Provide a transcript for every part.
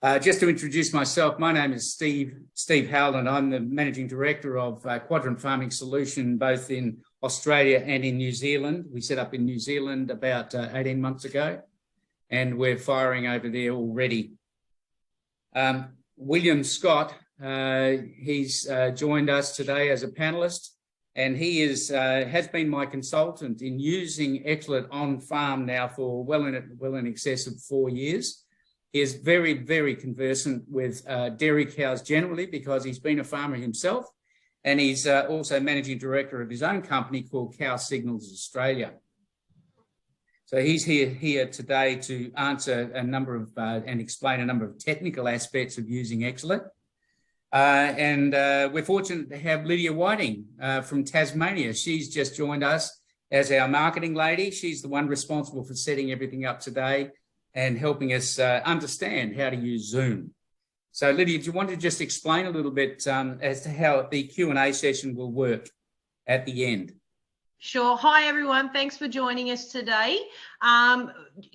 Just to introduce myself, my name is Steve Howland. I'm the Managing Director of Quadrant Farming Solution, both in Australia and in New Zealand. We set up in New Zealand about 18 months ago, and we're firing over there already. William Scott, he's joined us today as a panelist, and he has been my consultant in using Excellent on farm now for well in excess of 4 years. He is very, very conversant with dairy cows generally because he's been a farmer himself, and he's also managing director of his own company called Cow Signals Australia. So he's here today to answer a number of and explain a number of technical aspects of using Excellent. And we're fortunate to have Lydia Whiting from Tasmania. She's just joined us as our marketing lady. She's the one responsible for setting everything up today and helping us understand how to use Zoom. So Lydia, do you want to just explain a little bit as to how the Q&A session will work at the end? Sure. Hi, everyone. Thanks for joining us today.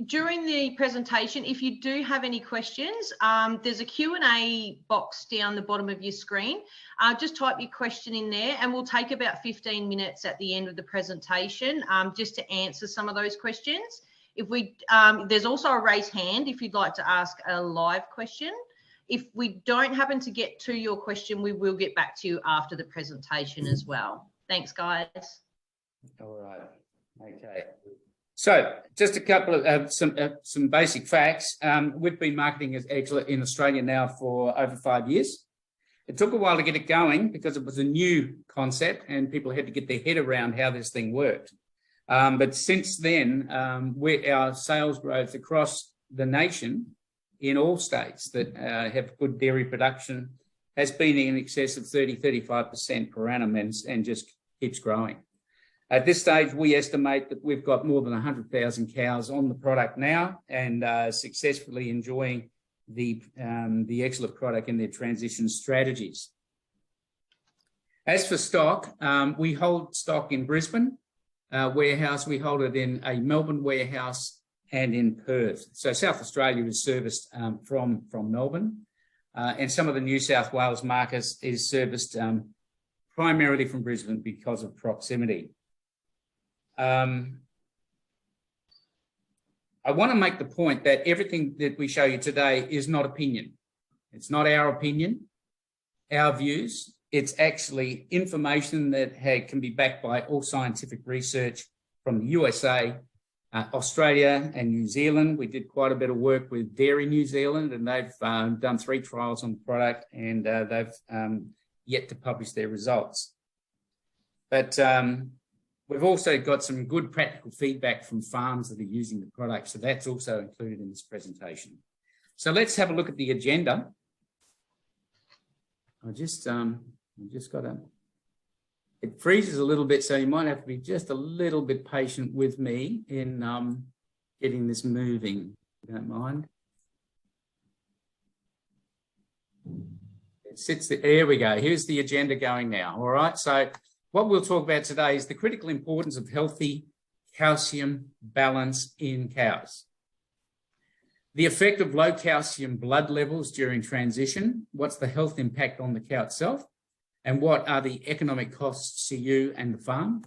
During the presentation, if you do have any questions, there's a Q&A box down the bottom of your screen. Just type your question in there and we'll take about 15 minutes at the end of the presentation just to answer some of those questions. There's also a raise hand if you'd like to ask a live question. If we don't happen to get to your question, we will get back to you after the presentation as well. Thanks, guys. All right. Okay. So just a couple of some basic facts. We've been marketing as Excellent in Australia now for over 5 years. It took a while to get it going because it was a new concept and people had to get their head around how this thing worked. But since then, our sales growth across the nation in all states that have good dairy production has been in excess of 30-35% per annum and just keeps growing. At this stage, we estimate that we've got more than 100,000 cows on the product now and successfully enjoying the Excellent product in their transition strategies. As for stock, we hold stock in Brisbane warehouse. We hold it in a Melbourne warehouse and in Perth. So South Australia is serviced from Melbourne, and some of the New South Wales market is serviced primarily from Brisbane because of proximity. I want to make the point that everything that we show you today is not opinion. It's not our opinion, our views. It's actually information that can be backed by all scientific research from the USA, Australia and New Zealand. We did quite a bit of work with Dairy New Zealand, and they've done 3 trials on the product, and they've yet to publish their results. But we've also got some good practical feedback from farms that are using the product, so that's also included in this presentation. So let's have a look at the agenda. I've just got to, it freezes a little bit, so you might have to be just a little bit patient with me in getting this moving, if you don't mind. It sits there, there we go. Here's the agenda going now, all right? So what we'll talk about today is the critical importance of healthy calcium balance in cows. The effect of low calcium blood levels during transition, what's the health impact on the cow itself, and what are the economic costs to you and the farm.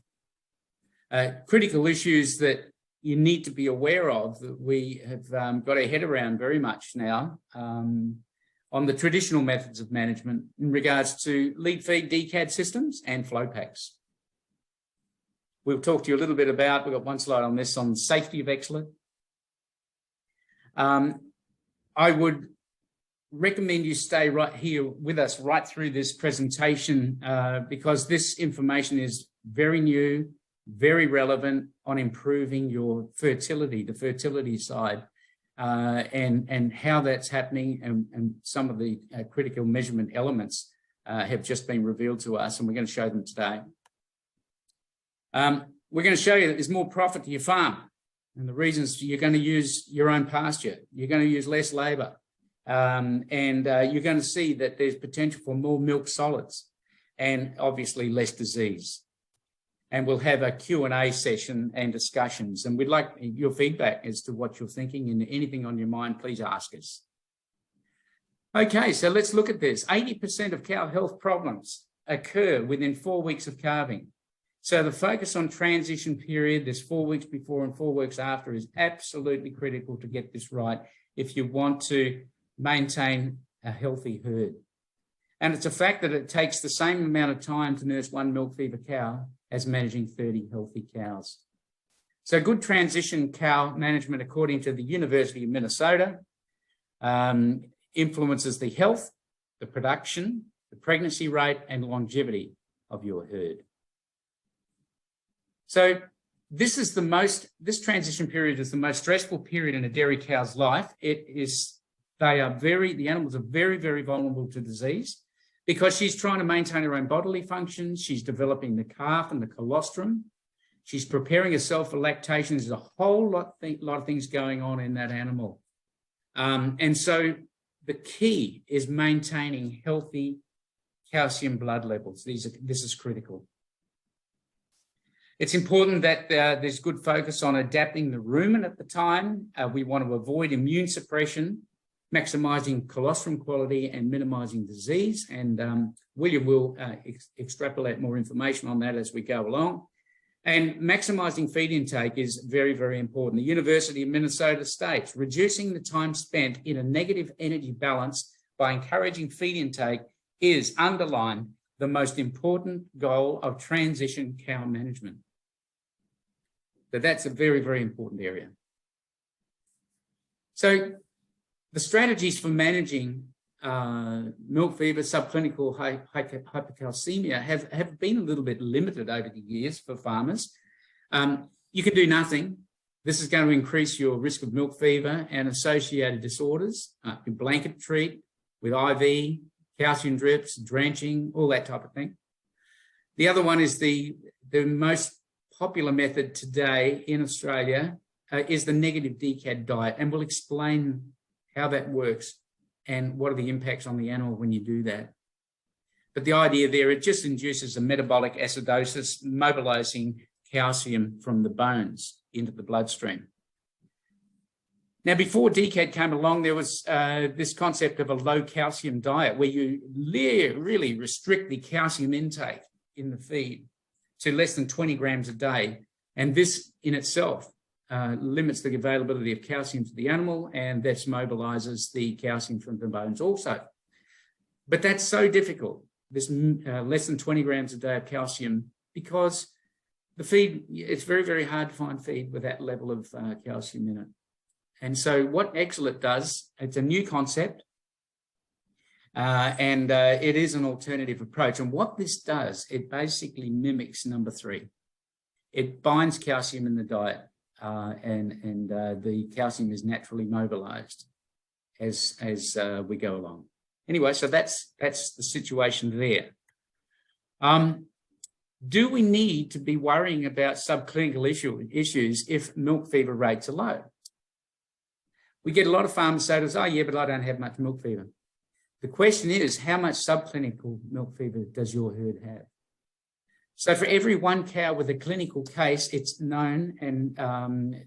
Critical issues that you need to be aware of that we have got our head around very much now on the traditional methods of management in regards to lead feed decad systems and flow packs. We'll talk to you a little bit about, we've got one slide on this, on safety of Excellent. I would recommend you stay right here with us right through this presentation because this information is very new, very relevant on improving your fertility, the fertility side, and how that's happening, and some of the critical measurement elements have just been revealed to us, and we're going to show them today. We're going to show you that there's more profit to your farm, and the reasons: you're going to use your own pasture, you're going to use less labour, and you're going to see that there's potential for more milk solids and obviously less disease. And we'll have a Q&A session and discussions, and we'd like your feedback as to what you're thinking, and anything on your mind, please ask us. Okay, so let's look at this. 80% of cow health problems occur within 4 weeks of calving. So the focus on transition period, this 4 weeks before and 4 weeks after, is absolutely critical to get this right if you want to maintain a healthy herd. And it's a fact that it takes the same amount of time to nurse one milk fever cow as managing 30 healthy cows. So good transition cow management, according to the University of Minnesota, influences the health, the production, the pregnancy rate, and longevity of your herd. So this transition period is the most stressful period in a dairy cow's life. The animals are very, very vulnerable to disease because she's trying to maintain her own bodily functions. She's developing the calf and the colostrum. She's preparing herself for lactation. There's a whole lot of things going on in that animal. And so the key is maintaining healthy calcium blood levels. This is critical. It's important that there's good focus on adapting the rumen at the time. We want to avoid immune suppression, maximising colostrum quality and minimising disease. And William will extrapolate more information on that as we go along. And maximising feed intake is very, very important. The University of Minnesota states reducing the time spent in a negative energy balance by encouraging feed intake is underlined the most important goal of transition cow management. So that's a very, very important area. So the strategies for managing milk fever, subclinical hypocalcemia have been a little bit limited over the years for farmers. You can do nothing. This is going to increase your risk of milk fever and associated disorders. You can blanket treat with IV, calcium drips, drenching, all that type of thing. The other one is the most popular method today in Australia is the negative DCAD diet, and we'll explain how that works and what are the impacts on the animal when you do that. But the idea there, it just induces a metabolic acidosis, mobilizing calcium from the bones into the bloodstream. Now, before DCAD came along, there was this concept of a low calcium diet where you really restrict the calcium intake in the feed to less than 20 grams a day. And this in itself limits the availability of calcium to the animal, and that mobilizes the calcium from the bones also. But that's so difficult, this less than 20 grams a day of calcium, because the feed, it's very, very hard to find feed with that level of calcium in it. And so what Zelit does, it's a new concept, and it is an alternative approach. And what this does, it basically mimics number 3. It binds calcium in the diet, and the calcium is naturally mobilized as we go along. Anyway, so that's the situation there. Do we need to be worrying about subclinical issues if milk fever rates are low? We get a lot of farmers say to us, oh yeah, but I don't have much milk fever. The question is, how much subclinical milk fever does your herd have? So for every one cow with a clinical case, it's known, and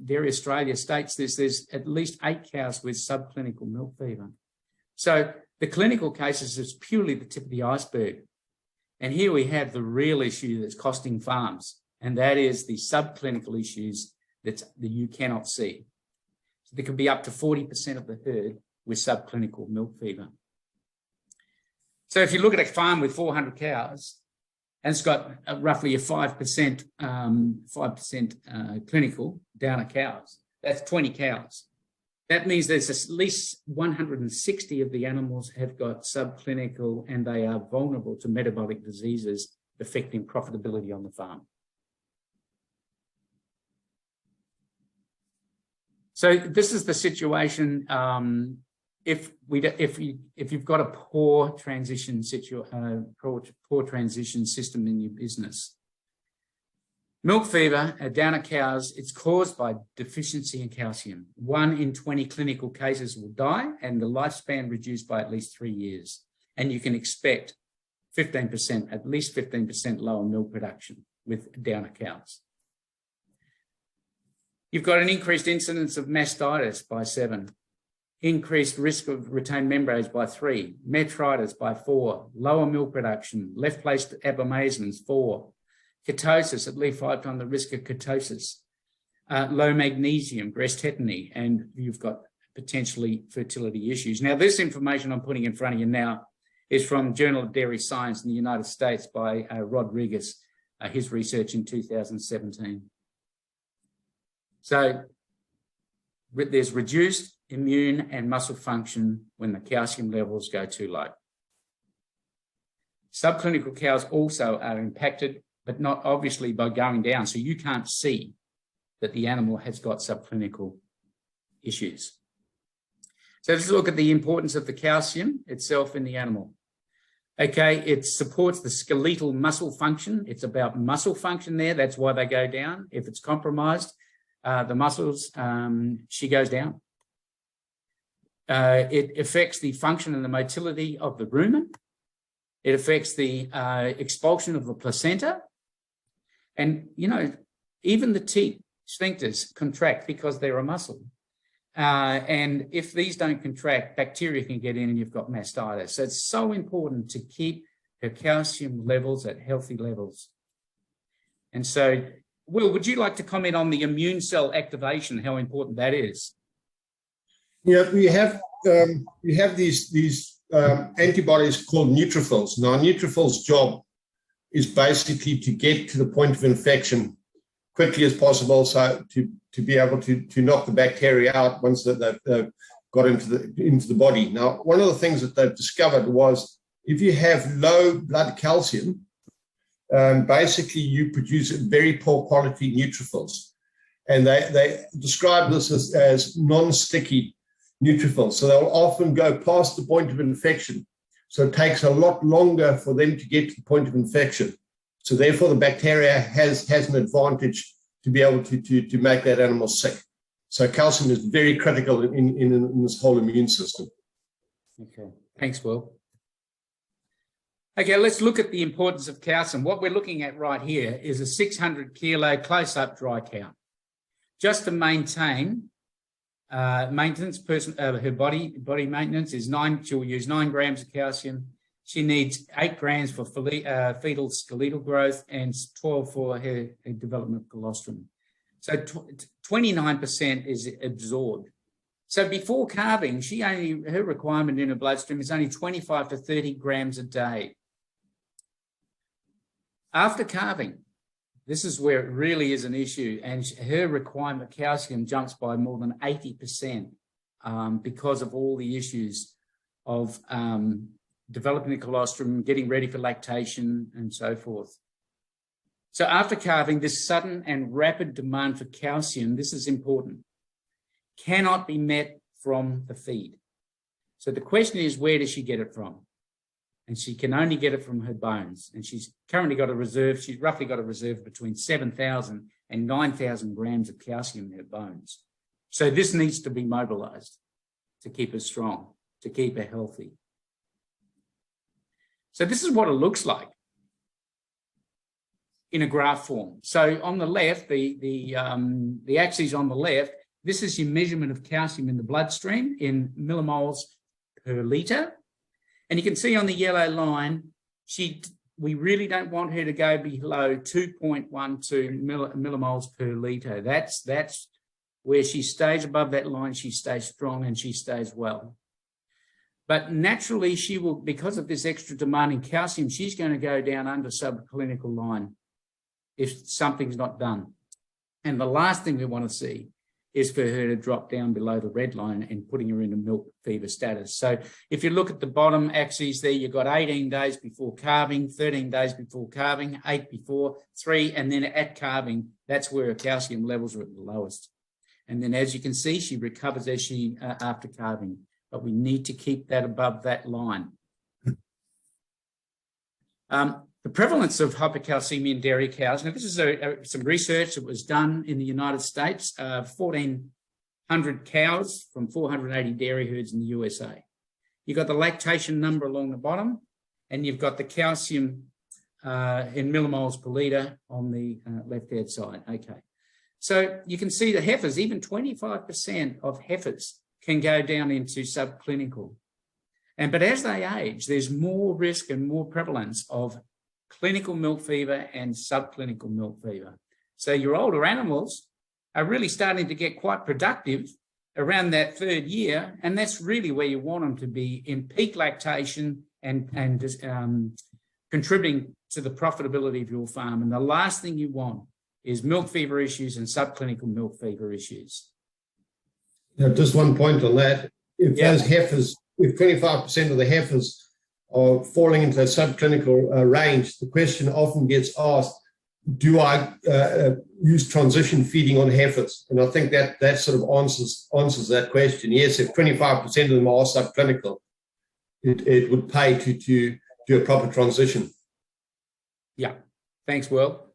Dairy Australia states this, there's at least 8 cows with subclinical milk fever. So the clinical cases is purely the tip of the iceberg. And here we have the real issue that's costing farms, and that is the subclinical issues that you cannot see. So there could be up to 40% of the herd with subclinical milk fever. So if you look at a farm with 400 cows, and it's got roughly a 5% clinical downer cows, that's 20 cows. That means there's at least 160 of the animals have got subclinical, and they are vulnerable to metabolic diseases affecting profitability on the farm. So this is the situation if you've got a poor transition system in your business. Milk fever, downer cows, it's caused by deficiency in calcium. 1 in 20 clinical cases will die, and the lifespan reduced by at least 3 years. And you can expect 15%, at least 15% lower milk production with downer cows. You've got an increased incidence of mastitis by 7. increased risk of retained membranes by 3, metritis by 4, lower milk production, left-placed abomasums 4, ketosis, at least 5 times the risk of ketosis, low magnesium, breast tetany, and you've got potentially fertility issues. Now, this information I'm putting in front of you now is from Journal of Dairy Science in the United States by Rodriguez, his research in 2017. So there's reduced immune and muscle function when the calcium levels go too low. Subclinical cows also are impacted, but not obviously by going down. So you can't see that the animal has got subclinical issues. So let's look at the importance of the calcium itself in the animal. Okay, it supports the skeletal muscle function. It's about muscle function there. That's why they go down. If it's compromised, the muscles, she goes down. It affects the function and the motility of the rumen. It affects the expulsion of the placenta. And, you know, even the teat sphincters contract because they're a muscle. And if these don't contract, bacteria can get in and you've got mastitis. So it's so important to keep her calcium levels at healthy levels. And so, Will, would you like to comment on the immune cell activation, how important that is? Yeah, we have these antibodies called neutrophils. Now, neutrophils' job is basically to get to the point of infection quickly as possible, so to be able to knock the bacteria out once they've got into the body. Now, one of the things that they've discovered was if you have low blood calcium, basically you produce very poor quality neutrophils, and they describe this as non-sticky neutrophils. So they'll often go past the point of infection. So it takes a lot longer for them to get to the point of infection. So therefore, the bacteria has an advantage to be able to make that animal sick. So calcium is very critical in this whole immune system. Okay, thanks, Will. Okay, let's look at the importance of calcium. What we're looking at right here is a 600 kilo close-up dry cow. Just to maintain maintenance, her body maintenance is she'll use 9 grams of calcium. She needs 8 grams for fetal skeletal growth and 12 for her development of colostrum. So 29% is absorbed. So before calving, her requirement in her bloodstream is only 25 to 30 grams a day. After calving, this is where it really is an issue, and her requirement of calcium jumps by more than 80% because of all the issues of developing the colostrum, getting ready for lactation, and so forth. So after calving, this sudden and rapid demand for calcium, this is important, cannot be met from the feed. So the question is, where does she get it from? And she can only get it from her bones. And she's currently got a reserve, she's roughly got a reserve between 7,000 and 9,000 grams of calcium in her bones. So this needs to be mobilized to keep her strong, to keep her healthy. So this is what it looks like in a graph form. So on the left, the axis on the left, this is your measurement of calcium in the bloodstream in millimoles per litre. And you can see on the yellow line, we really don't want her to go below 2.12 millimoles per litre. That's where she stays above that line, she stays strong and she stays well. But naturally, she will, because of this extra demand in calcium, she's going to go down under subclinical line if something's not done. And the last thing we want to see is for her to drop down below the red line and putting her into milk fever status. So if you look at the bottom axis there, you've got 18 days before calving, 13 days before calving, 8 before, 3, and then at calving, that's where her calcium levels are at the lowest. And then as you can see, she recovers as she after calving, but we need to keep that above that line. The prevalence of hypocalcemia in dairy cows. Now, this is some research that was done in the United States, 1,400 cows from 480 dairy herds in the USA. You've got the lactation number along the bottom, and you've got the calcium in millimoles per litre on the left-hand side. Okay. So you can see the heifers, even 25% of heifers can go down into subclinical. But as they age, there's more risk and more prevalence of clinical milk fever and subclinical milk fever. So your older animals are really starting to get quite productive around that 3rd year, and that's really where you want them to be in peak lactation and contributing to the profitability of your farm. And the last thing you want is milk fever issues and subclinical milk fever issues. Now, just one point on that. If those heifers, if 25% of the heifers are falling into a subclinical range, the question often gets asked, do I use transition feeding on heifers? And I think that sort of answers that question. Yes, if 25% of them are subclinical, it would pay to do a proper transition. Yeah, thanks, Will.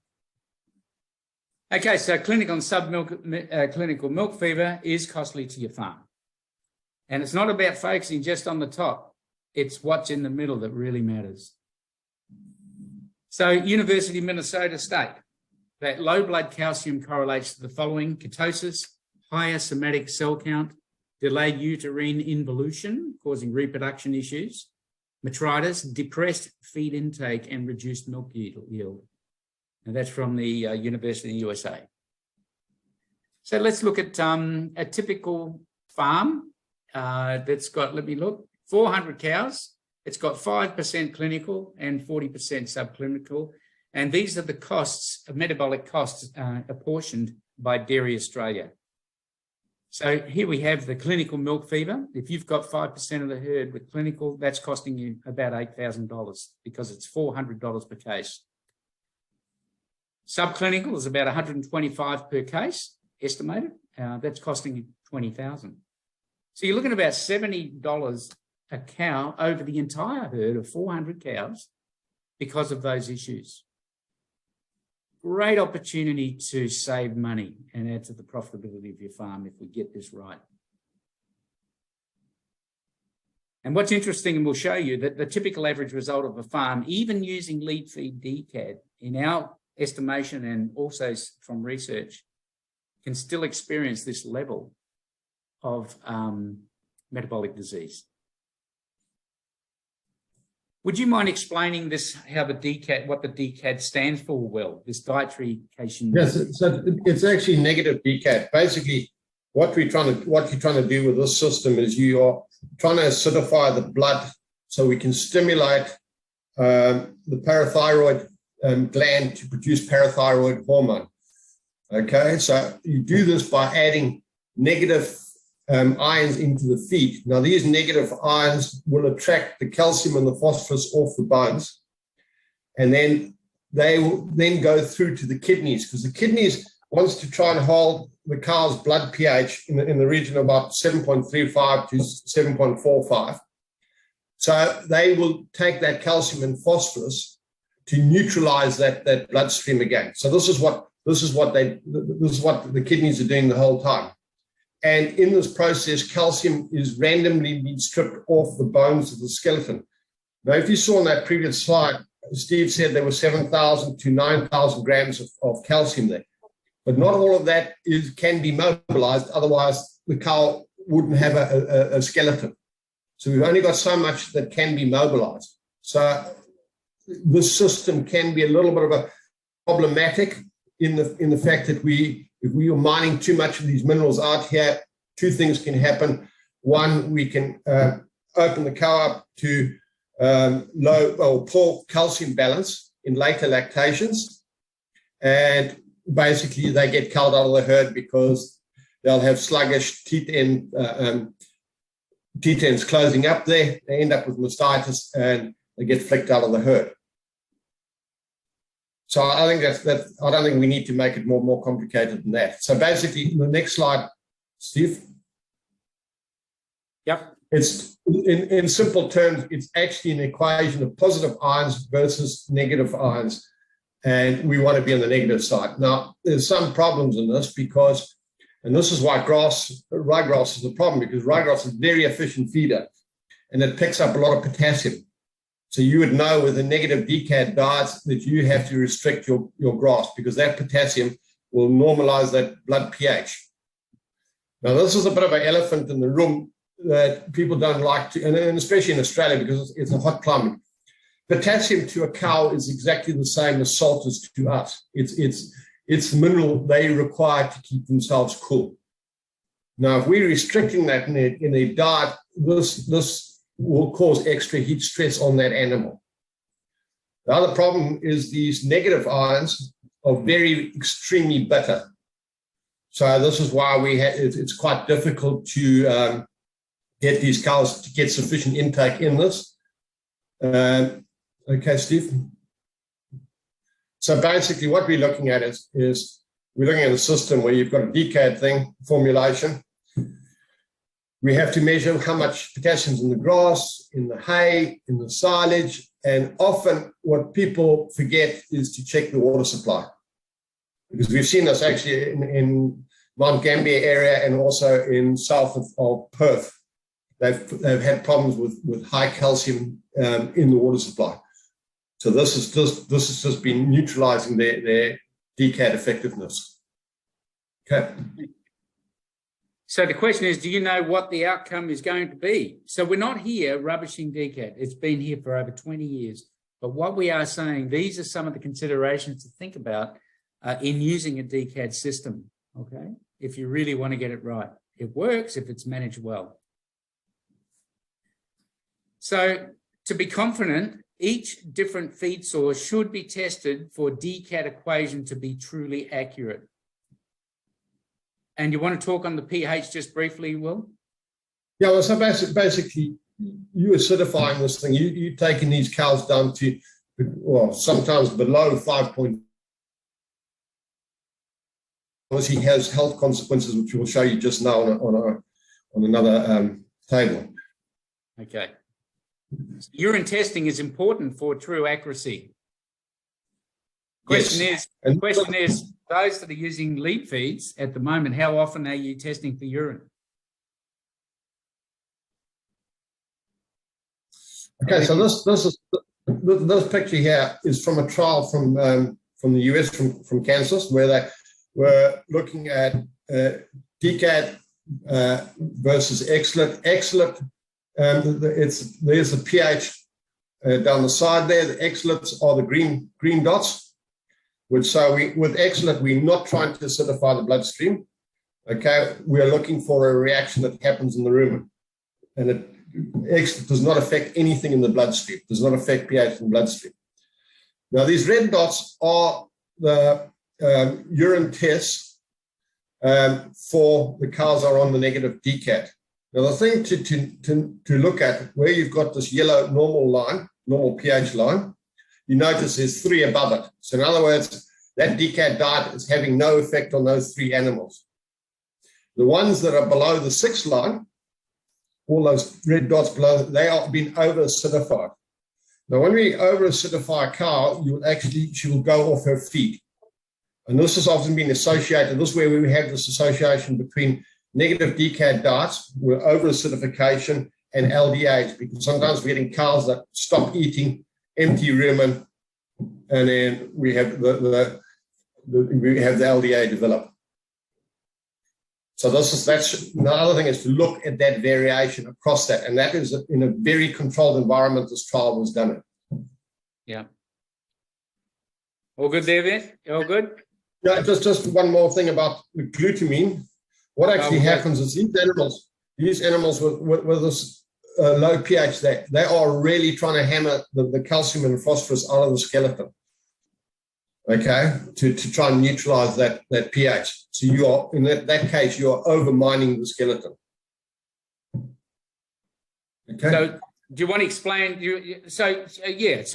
Okay, so clinical and subclinical milk fever is costly to your farm. And it's not about focusing just on the top. It's what's in the middle that really matters. So University of Minnesota state that low blood calcium correlates to the following: ketosis, higher somatic cell count, delayed uterine involution, causing reproduction issues, metritis, depressed feed intake, and reduced milk yield. And that's from the University of the USA. So let's look at a typical farm that's got, let me look, 400 cows. It's got 5% clinical and 40% subclinical. And these are the costs, metabolic costs apportioned by Dairy Australia. So here we have the clinical milk fever. If you've got 5% of the herd with clinical, that's costing you about $8,000 because it's $400 per case. Subclinical is about $125 per case, estimated. That's costing you $20,000. So you're looking at about $70 a cow over the entire herd of 400 cows because of those issues. Great opportunity to save money and add to the profitability of your farm if we get this right. And what's interesting, and we'll show you, that the typical average result of a farm, even using lead feed DCAD, in our estimation and also from research, can still experience this level of metabolic disease. Would you mind explaining this, how the DCAD, what the DCAD stands for, Will, this dietary cation? Yes, so it's actually negative DCAD. Basically, what you're trying to do with this system is you are trying to acidify the blood so we can stimulate the parathyroid gland to produce parathyroid hormone. Okay, so you do this by adding negative ions into the feed. Now, these negative ions will attract the calcium and the phosphorus off the bones, and then they will then go through to the kidneys, because the kidneys wants to try and hold the cow's blood pH in the region of about 7.35 to 7.45. So they will take that calcium and phosphorus to neutralize that bloodstream again. So this is what the kidneys are doing the whole time. And in this process, calcium is randomly being stripped off the bones of the skeleton. Now, if you saw on that previous slide, Steve said there were 7,000 to 9,000 grams of calcium there. But not all of that can be mobilized, otherwise the cow wouldn't have a skeleton. So we've only got so much that can be mobilized. So this system can be a little bit of a problematic in the fact that if we are mining too much of these minerals out here, two things can happen. One, we can open the cow up to low or poor calcium balance in later lactations, and basically they get culled out of the herd because they'll have sluggish teeth ends closing up there. They end up with mastitis and they get flicked out of the herd. So I think I don't think we need to make it more complicated than that. So basically, the next slide, Steve. Yep. It's in simple terms, it's actually an equation of positive ions versus negative ions, and we want to be on the negative side. Now, there's some problems in this because, and this is why ryegrass is a problem, because ryegrass is a very efficient feeder, and it picks up a lot of potassium. So you would know with a negative DCAD diet that you have to restrict your grass, because that potassium will normalize that blood pH. Now, this is a bit of an elephant in the room that people don't like to, and especially in Australia because it's a hot climate. Potassium to a cow is exactly the same as salt is to us. It's the mineral they require to keep themselves cool. Now, if we're restricting that in their diet, this will cause extra heat stress on that animal. The other problem is these negative ions are very extremely bitter. So this is why it's quite difficult to get these cows to get sufficient intake in this. Okay, Steve. So basically what we're looking at is we're looking at a system where you've got a decad thing, formulation. We have to measure how much potassium is in the grass, in the hay, in the silage, and often what people forget is to check the water supply. Because we've seen this actually in Mount Gambier area and also in south of Perth. They've had problems with high calcium in the water supply. So this has just been neutralizing their decad effectiveness. Okay. So the question is, do you know what the outcome is going to be? So we're not here rubbishing decad. It's been here for over 20 years. But what we are saying, these are some of the considerations to think about in using a decad system, okay? If you really want to get it right. It works if it's managed well. So to be confident, each different feed source should be tested for decad equation to be truly accurate. And you want to talk on the pH just briefly, Will? Yeah, well, so basically you acidifying this thing, you're taking these cows down to, well, sometimes below 5 point. Obviously has health consequences, which we'll show you just now on another table. Okay. Urine testing is important for true accuracy. Question is, those that are using lead feeds at the moment, how often are you testing for urine? Okay, so this picture here is from a trial from the US, from Kansas, where they were looking at decad versus excellent. Excellent, there's the pH down the side there. The excellents are the green dots. With excellent, we're not trying to acidify the bloodstream. Okay, we are looking for a reaction that happens in the rumen, and excellent does not affect anything in the bloodstream. Does not affect pH in the bloodstream. Now, these red dots are the urine tests for the cows are on the negative decad. Now, the thing to look at, where you've got this yellow normal pH line, you notice there's 3 above it. So in other words, that decad diet is having no effect on those 3 animals. The ones that are below the 6 line, all those red dots below, they are being over-acidified. Now, when we over-acidify a cow, she will go off her feed. And this has often been associated, this is where we have this association between negative decad diets with over-acidification and LDH, because sometimes we're getting cows that stop eating, empty rumen, and then we have the LDA develop. So that's the other thing is to look at that variation across that, and that is in a very controlled environment. This trial was done in. Yeah. All good, David? All good? Yeah, just one more thing about the glutamine. What actually happens is these animals with this low pH, they are really trying to hammer the calcium and phosphorus out of the skeleton, okay, to try and neutralize that pH. So you are, in that case, you are overmining the skeleton. Okay. So do you want to explain? So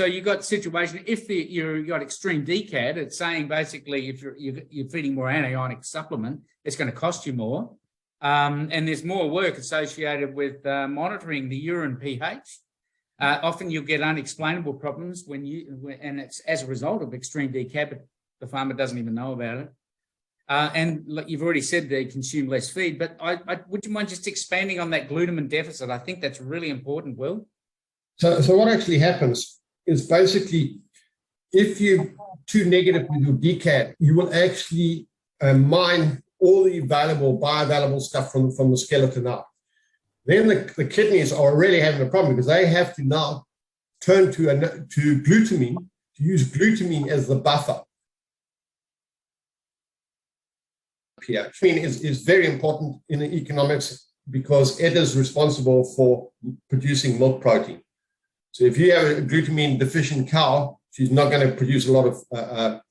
you got situation. If you got extreme decad, it's saying basically if you're feeding more anionic supplement, it's going to cost you more. And there's more work associated with monitoring the urine pH. Often you'll get unexplainable problems and it's as a result of extreme decad, but the farmer doesn't even know about it. And you've already said they consume less feed, but would you mind just expanding on that glutamine deficit? I think that's really important, Will. So what actually happens is basically if you're too negative with your decad, you will actually mine all the bioavailable stuff from the skeleton out. Then the kidneys are really having a problem because they have to now turn to glutamine, to use glutamine as the buffer. pH. Is very important in the economics because it is responsible for producing milk protein. So if you have a glutamine deficient cow, she's not going to produce a lot of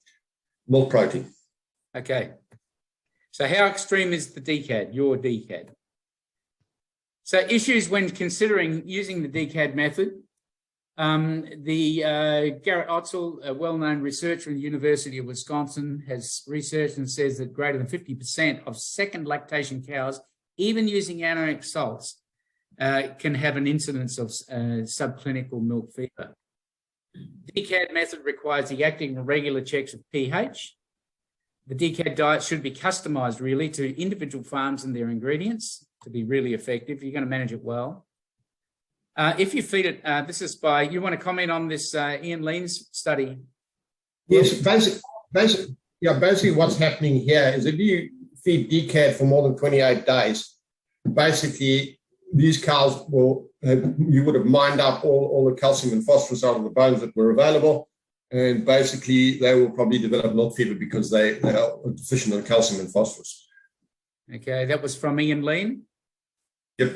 milk protein. Okay. So how extreme is the DCAD, your DCAD? So issues when considering using the DCAD method. Garrett Otzel, a well-known researcher at the University of Wisconsin, has researched and says that greater than 50% of second lactation cows, even using anionic salts, can have an incidence of subclinical milk fever. The DCAD method requires the active and regular checks of pH. The DCAD diet should be customised really to individual farms and their ingredients to be really effective. You're going to manage it well. If you feed it, this is by, you want to comment on this Ian Lean's study? Yes, basically what's happening here is if you feed DCAD for more than 28 days, basically these cows you would have mined up all the calcium and phosphorus out of the bones that were available, and basically they will probably develop milk fever because they are deficient in calcium and phosphorus. Okay, that was from Ian Lean. Yep.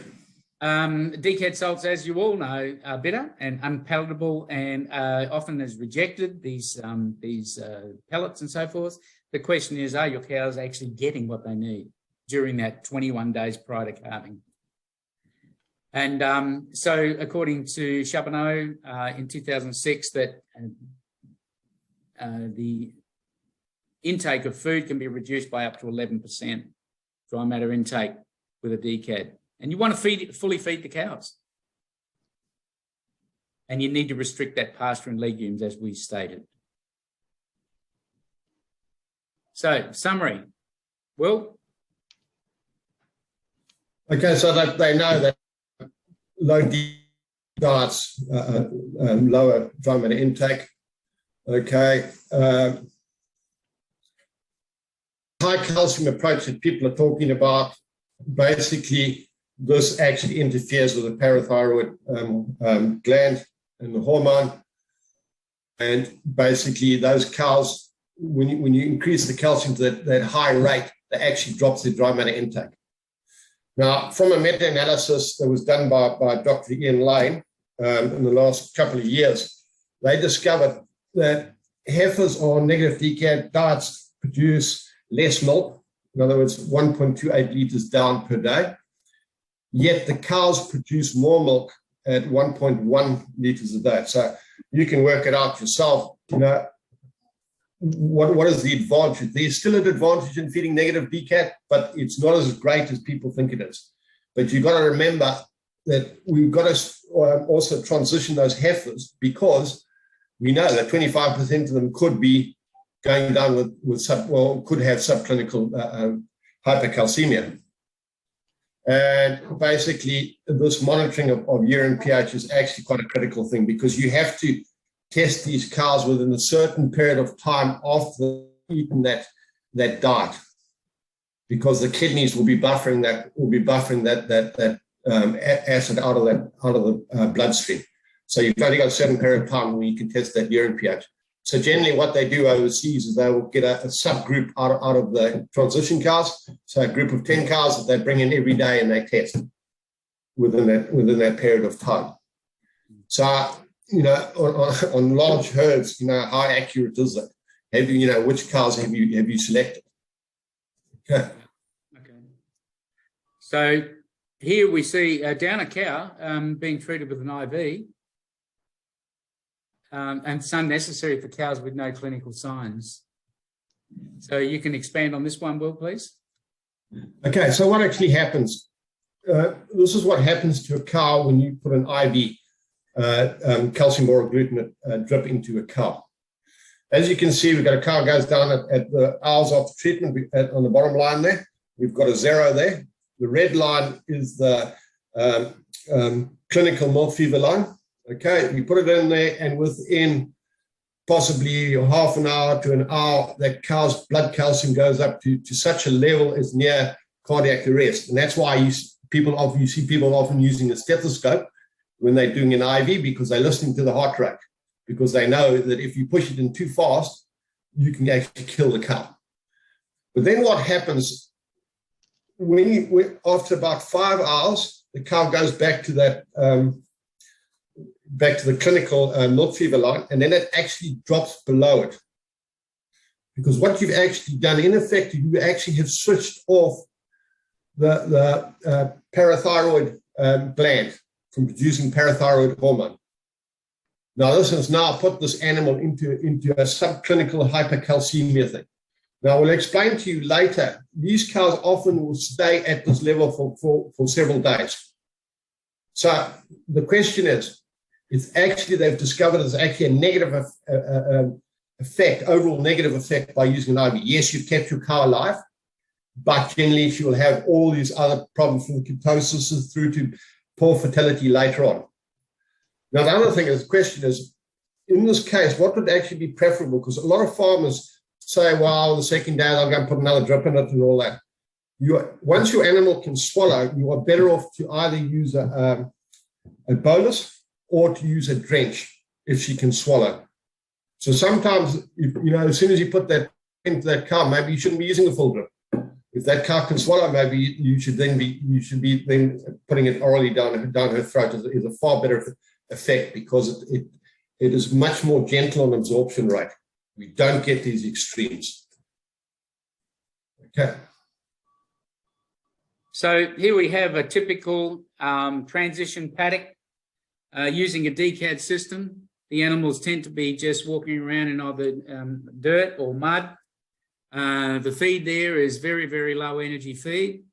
DCAD salts, as you all know, are bitter and unpalatable and often is rejected, these pellets and so forth. The question is, are your cows actually getting what they need during that 21 days prior to calving? And so according to Charbonneau in 2006, that the intake of food can be reduced by up to 11%, dry matter intake with a DCAD. And you want to fully feed the cows. And you need to restrict that pasture and legumes, as we stated. So, summary. Will? Okay, so they know that low diets, lower dry matter intake. Okay. High calcium approach that people are talking about, basically, this actually interferes with the parathyroid gland and the hormone. And basically those cows, when you increase the calcium to that high rate, they actually drops their dry matter intake. Now, from a meta-analysis that was done by Dr. Ian Lane in the last couple of years, they discovered that heifers on negative DCAD diets produce less milk. In other words, 1.28 litres down per day. Yet the cows produce more milk at 1.1 litres a day. So you can work it out yourself. You know, what is the advantage? There's still an advantage in feeding negative DCAD, but it's not as great as people think it is. But you've got to remember that we've got to also transition those heifers because we know that 25% of them could be going down could have subclinical hypercalcemia. And basically, this monitoring of urine pH is actually quite a critical thing because you have to test these cows within a certain period of time after they've eaten that diet, because the kidneys will be buffering that acid out of the bloodstream. So you've only got a certain period of time when you can test that urine pH. So generally what they do overseas is they will get a subgroup out of the transition cows. So a group of 10 cows that they bring in every day and they test within that period of time. So, you know, on large herds, you know, how accurate is it? Have you, which cows have you selected? Okay. Okay. So here we see down a cow being treated with an IV. And it's unnecessary for cows with no clinical signs. So you can expand on this one, Will, please. Okay, so what actually happens? This is what happens to a cow when you put an IV calcium boroglutamate drip into a cow. As you can see, we've got a cow goes down at the hours after treatment on the bottom line there. We've got a 0 there. The red line is the clinical milk fever line. Okay, we put it in there, and within possibly half an hour to an hour, that cow's blood calcium goes up to such a level as near cardiac arrest. And that's why you see people often using a stethoscope when they're doing an IV, because they're listening to the heart rate, because they know that if you push it in too fast, you can actually kill the cow. But then what happens after about 5 hours, the cow goes back to that back to the clinical milk fever line, and then it actually drops below it. Because what you've actually done, in effect, you actually have switched off the parathyroid gland from producing parathyroid hormone. Now, this has now put this animal into a subclinical hypercalcemia thing. Now, we'll explain to you later, these cows often will stay at this level for several days. So the question is, they've discovered there's actually a negative effect, overall negative effect by using an IV. Yes, you've kept your cow alive, but generally she will have all these other problems from ketosis through to poor fertility later on. Now, the other thing is, the question is, in this case, what would actually be preferable? Because a lot of farmers say, well, the second day I'll go and put another drip in it and all that. Once your animal can swallow, you are better off to either use a bolus or to use a drench if she can swallow. So sometimes, as soon as you put that into that cow, maybe you shouldn't be using a full drip. If that cow can swallow, maybe you should be putting it orally down her throat. Is a far better effect, because it is much more gentle on absorption rate. We don't get these extremes. Okay. So here we have a typical transition paddock using a DCAD system. The animals tend to be just walking around in either dirt or mud. The feed there is very, very low energy feed.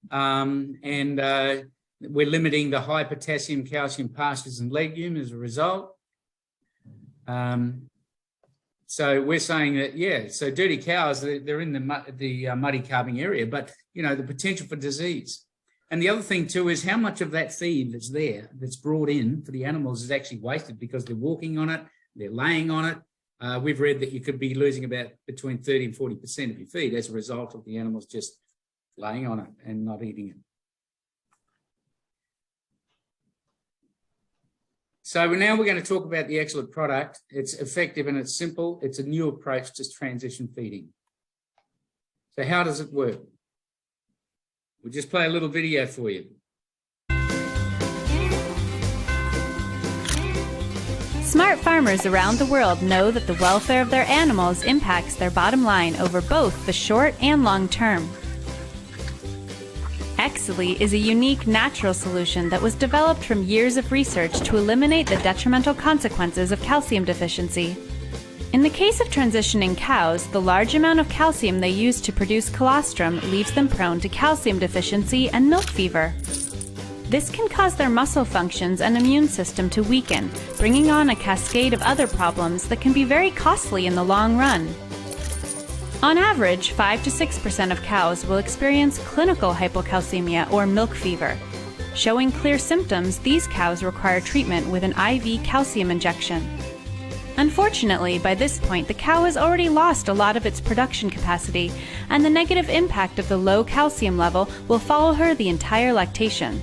And we're limiting the high potassium, calcium pastures and legume as a result. So we're saying that, so dirty cows, they're in the muddy calving area, but, the potential for disease. And the other thing too is how much of that feed that's brought in for the animals is actually wasted because they're walking on it, they're laying on it. We've read that you could be losing about between 30 and 40% of your feed as a result of the animals just laying on it and not eating it. So now we're going to talk about the Excelit product. It's effective and it's simple. It's a new approach to transition feeding. So how does it work? We'll just play a little video for you. Smart farmers around the world know that the welfare of their animals impacts their bottom line over both the short and long term. Excelit is a unique natural solution that was developed from years of research to eliminate the detrimental consequences of calcium deficiency. In the case of transitioning cows, the large amount of calcium they use to produce colostrum leaves them prone to calcium deficiency and milk fever. This can cause their muscle functions and immune system to weaken, bringing on a cascade of other problems that can be very costly in the long run. On average, 5 to 6% of cows will experience clinical hypocalcemia or milk fever. Showing clear symptoms, these cows require treatment with an IV calcium injection. Unfortunately, by this point, the cow has already lost a lot of its production capacity, and the negative impact of the low calcium level will follow her the entire lactation.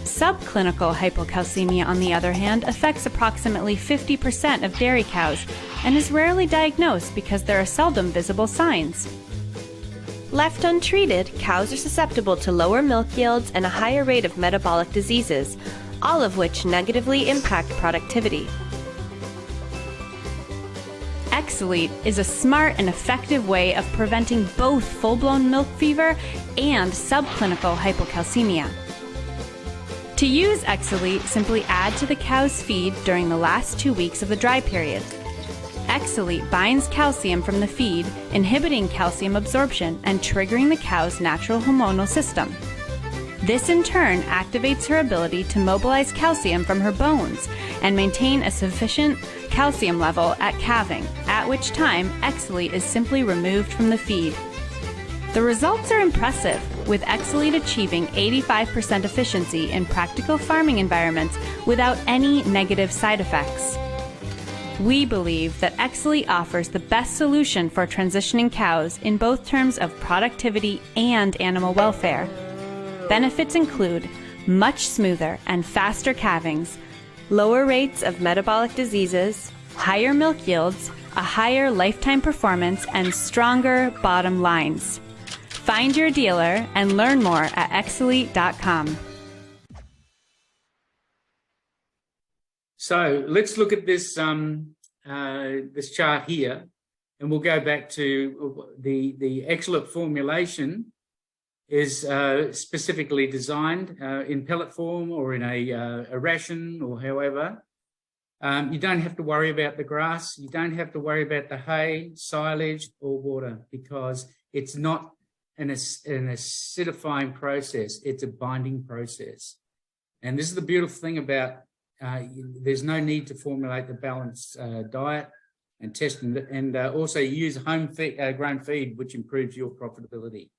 Subclinical hypocalcemia, on the other hand, affects approximately 50% of dairy cows and is rarely diagnosed because there are seldom visible signs. Left untreated, cows are susceptible to lower milk yields and a higher rate of metabolic diseases, all of which negatively impact productivity. Excelit is a smart and effective way of preventing both full-blown milk fever and subclinical hypocalcemia. To use Excelit, simply add to the cow's feed during the last 2 weeks of the dry period. Excelit binds calcium from the feed, inhibiting calcium absorption and triggering the cow's natural hormonal system. This in turn activates her ability to mobilize calcium from her bones and maintain a sufficient calcium level at calving, at which time Excelit is simply removed from the feed. The results are impressive, with Excelit achieving 85% efficiency in practical farming environments without any negative side effects. We believe that Zelit offers the best solution for transitioning cows in both terms of productivity and animal welfare. Benefits include much smoother and faster calvings, lower rates of metabolic diseases, higher milk yields, a higher lifetime performance, and stronger bottom lines. Find your dealer and learn more at Zelit.com. So let's look at this this chart here, and we'll go back to the Zelit formulation is specifically designed in pellet form or in a ration or however. You don't have to worry about the grass. You don't have to worry about the hay, silage, or water, because it's not an acidifying process. It's a binding process. And this is the beautiful thing about there's no need to formulate the balanced diet and test it, and also use home grown feed, which improves your profitability.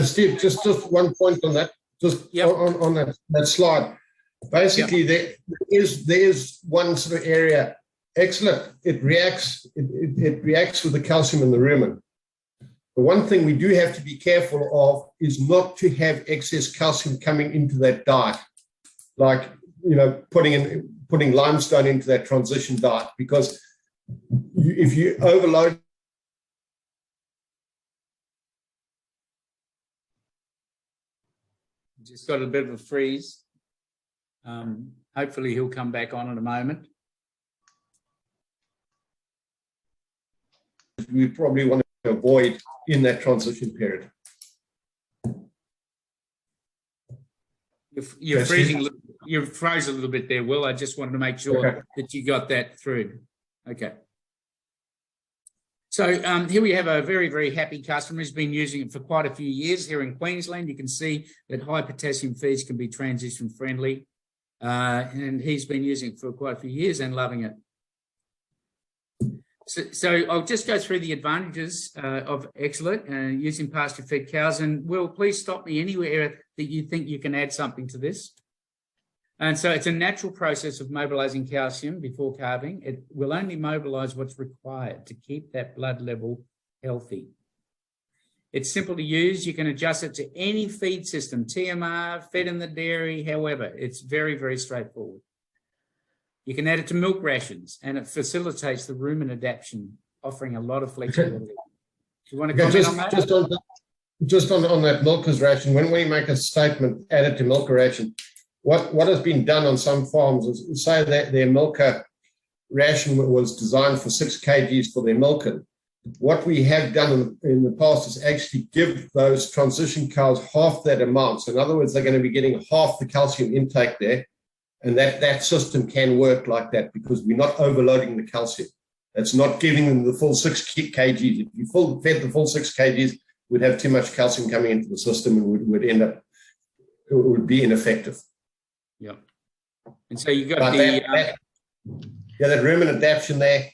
Steve, just one point on that, on that slide. Basically, there is one sort of area. Excellent. It reacts with the calcium in the rumen. The one thing we do have to be careful of is not to have excess calcium coming into that diet, like putting limestone into that transition diet, because if you overload. Just got a bit of a freeze. Hopefully he'll come back on in a moment. We probably want to avoid in that transition period. You're freezing. You froze a little bit there, Will. I just wanted to make sure that you got that through. Okay. So here we have a very, very happy customer who's been using it for quite a few years here in Queensland. You can see that high potassium feeds can be transition friendly. And he's been using it for quite a few years and loving it. So I'll just go through the advantages of Zelit using pasture-fed cows. And Will, please stop me anywhere that you think you can add something to this. And so it's a natural process of mobilizing calcium before calving. It will only mobilize what's required to keep that blood level healthy. It's simple to use. You can adjust it to any feed system, TMR, fed in the dairy, however. It's very, very straightforward. You can add it to milk rations, and it facilitates the rumen adaptation, offering a lot of flexibility. Do you want to comment on that? Just on that milker's ration, when we make a statement, add it to milker ration, what has been done on some farms is say that their milker ration was designed for 6 kgs for their milking. What we have done in the past is actually give those transition cows half that amount. So in other words, they're going to be getting half the calcium intake there. And that system can work like that because we're not overloading the calcium. That's not giving them the full 6 kgs. If you fed the full 6 kgs, we'd have too much calcium coming into the system and it would be ineffective. Yeah. And so you got that rumen adaptation there.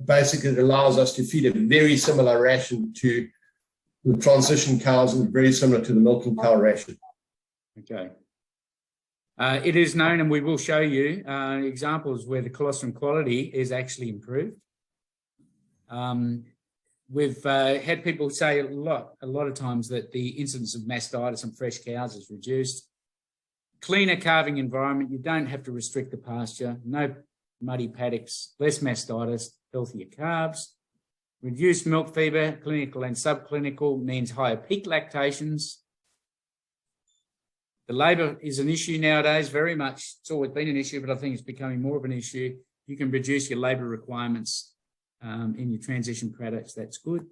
Basically, it allows us to feed a very similar ration to the transition cows and very similar to the milking cow ration. Okay. It is known, and we will show you examples where the colostrum quality is actually improved. We've had people say a lot of times that the incidence of mastitis on fresh cows is reduced. Cleaner calving environment, you don't have to restrict the pasture, no muddy paddocks, less mastitis, healthier calves. Reduced milk fever, clinical and subclinical, means higher peak lactations. The labour is an issue nowadays, very much. It's always been an issue, but I think it's becoming more of an issue. You can reduce your labour requirements in your transition paddocks. That's good.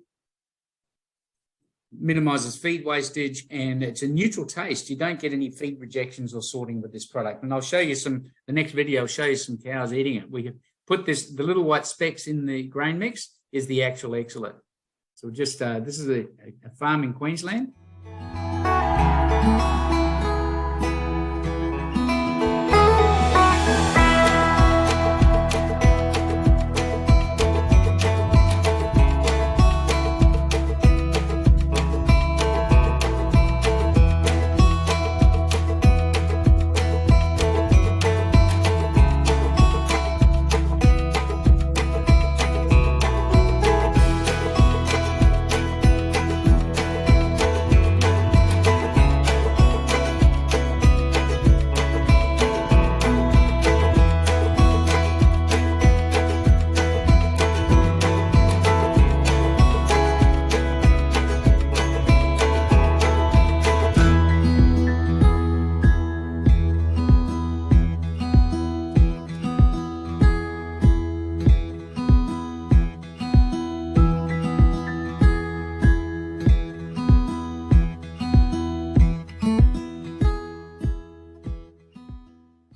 Minimises feed wastage, and it's a neutral taste. You don't get any feed rejections or sorting with this product. And I'll show you the next video will show you some cows eating it. We put the little white specks in the grain mix is the actual Zelit. So just, this is a farm in Queensland.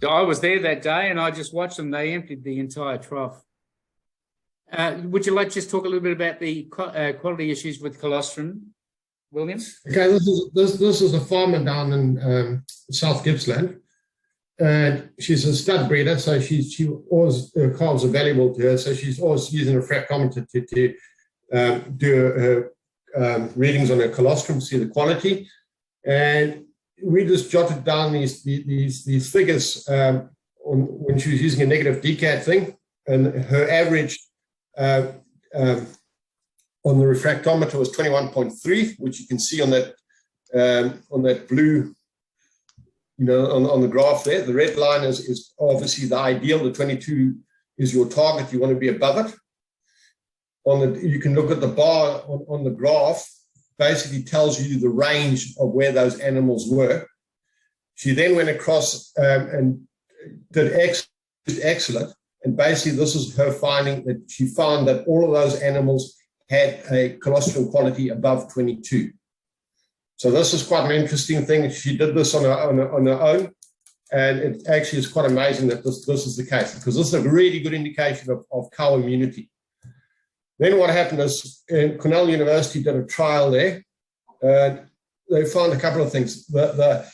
I was there that day and I just watched them. They emptied the entire trough. Would you like to just talk a little bit about the quality issues with colostrum, William? Okay, this is a farmer down in South Gippsland, and she's a stud breeder, so she always, her calves are valuable to her, so she's always using a fractometer to do her readings on her colostrum, see the quality, and we just jotted down these figures when she was using a negative decat thing, and her average on the refractometer was 21.3, which you can see on that blue, on the graph there. The red line is obviously the ideal. The 22 is your target. You want to be above it. You can look at the bar on the graph. Basically tells you the range of where those animals were. She then went across and did excellent. And basically, this is her finding, that she found that all of those animals had a colostrum quality above 22. So this is quite an interesting thing. She did this on her own, and it actually is quite amazing that this is the case, because this is a really good indication of cow immunity. Then what happened is Cornell University did a trial there, and they found a couple of things. The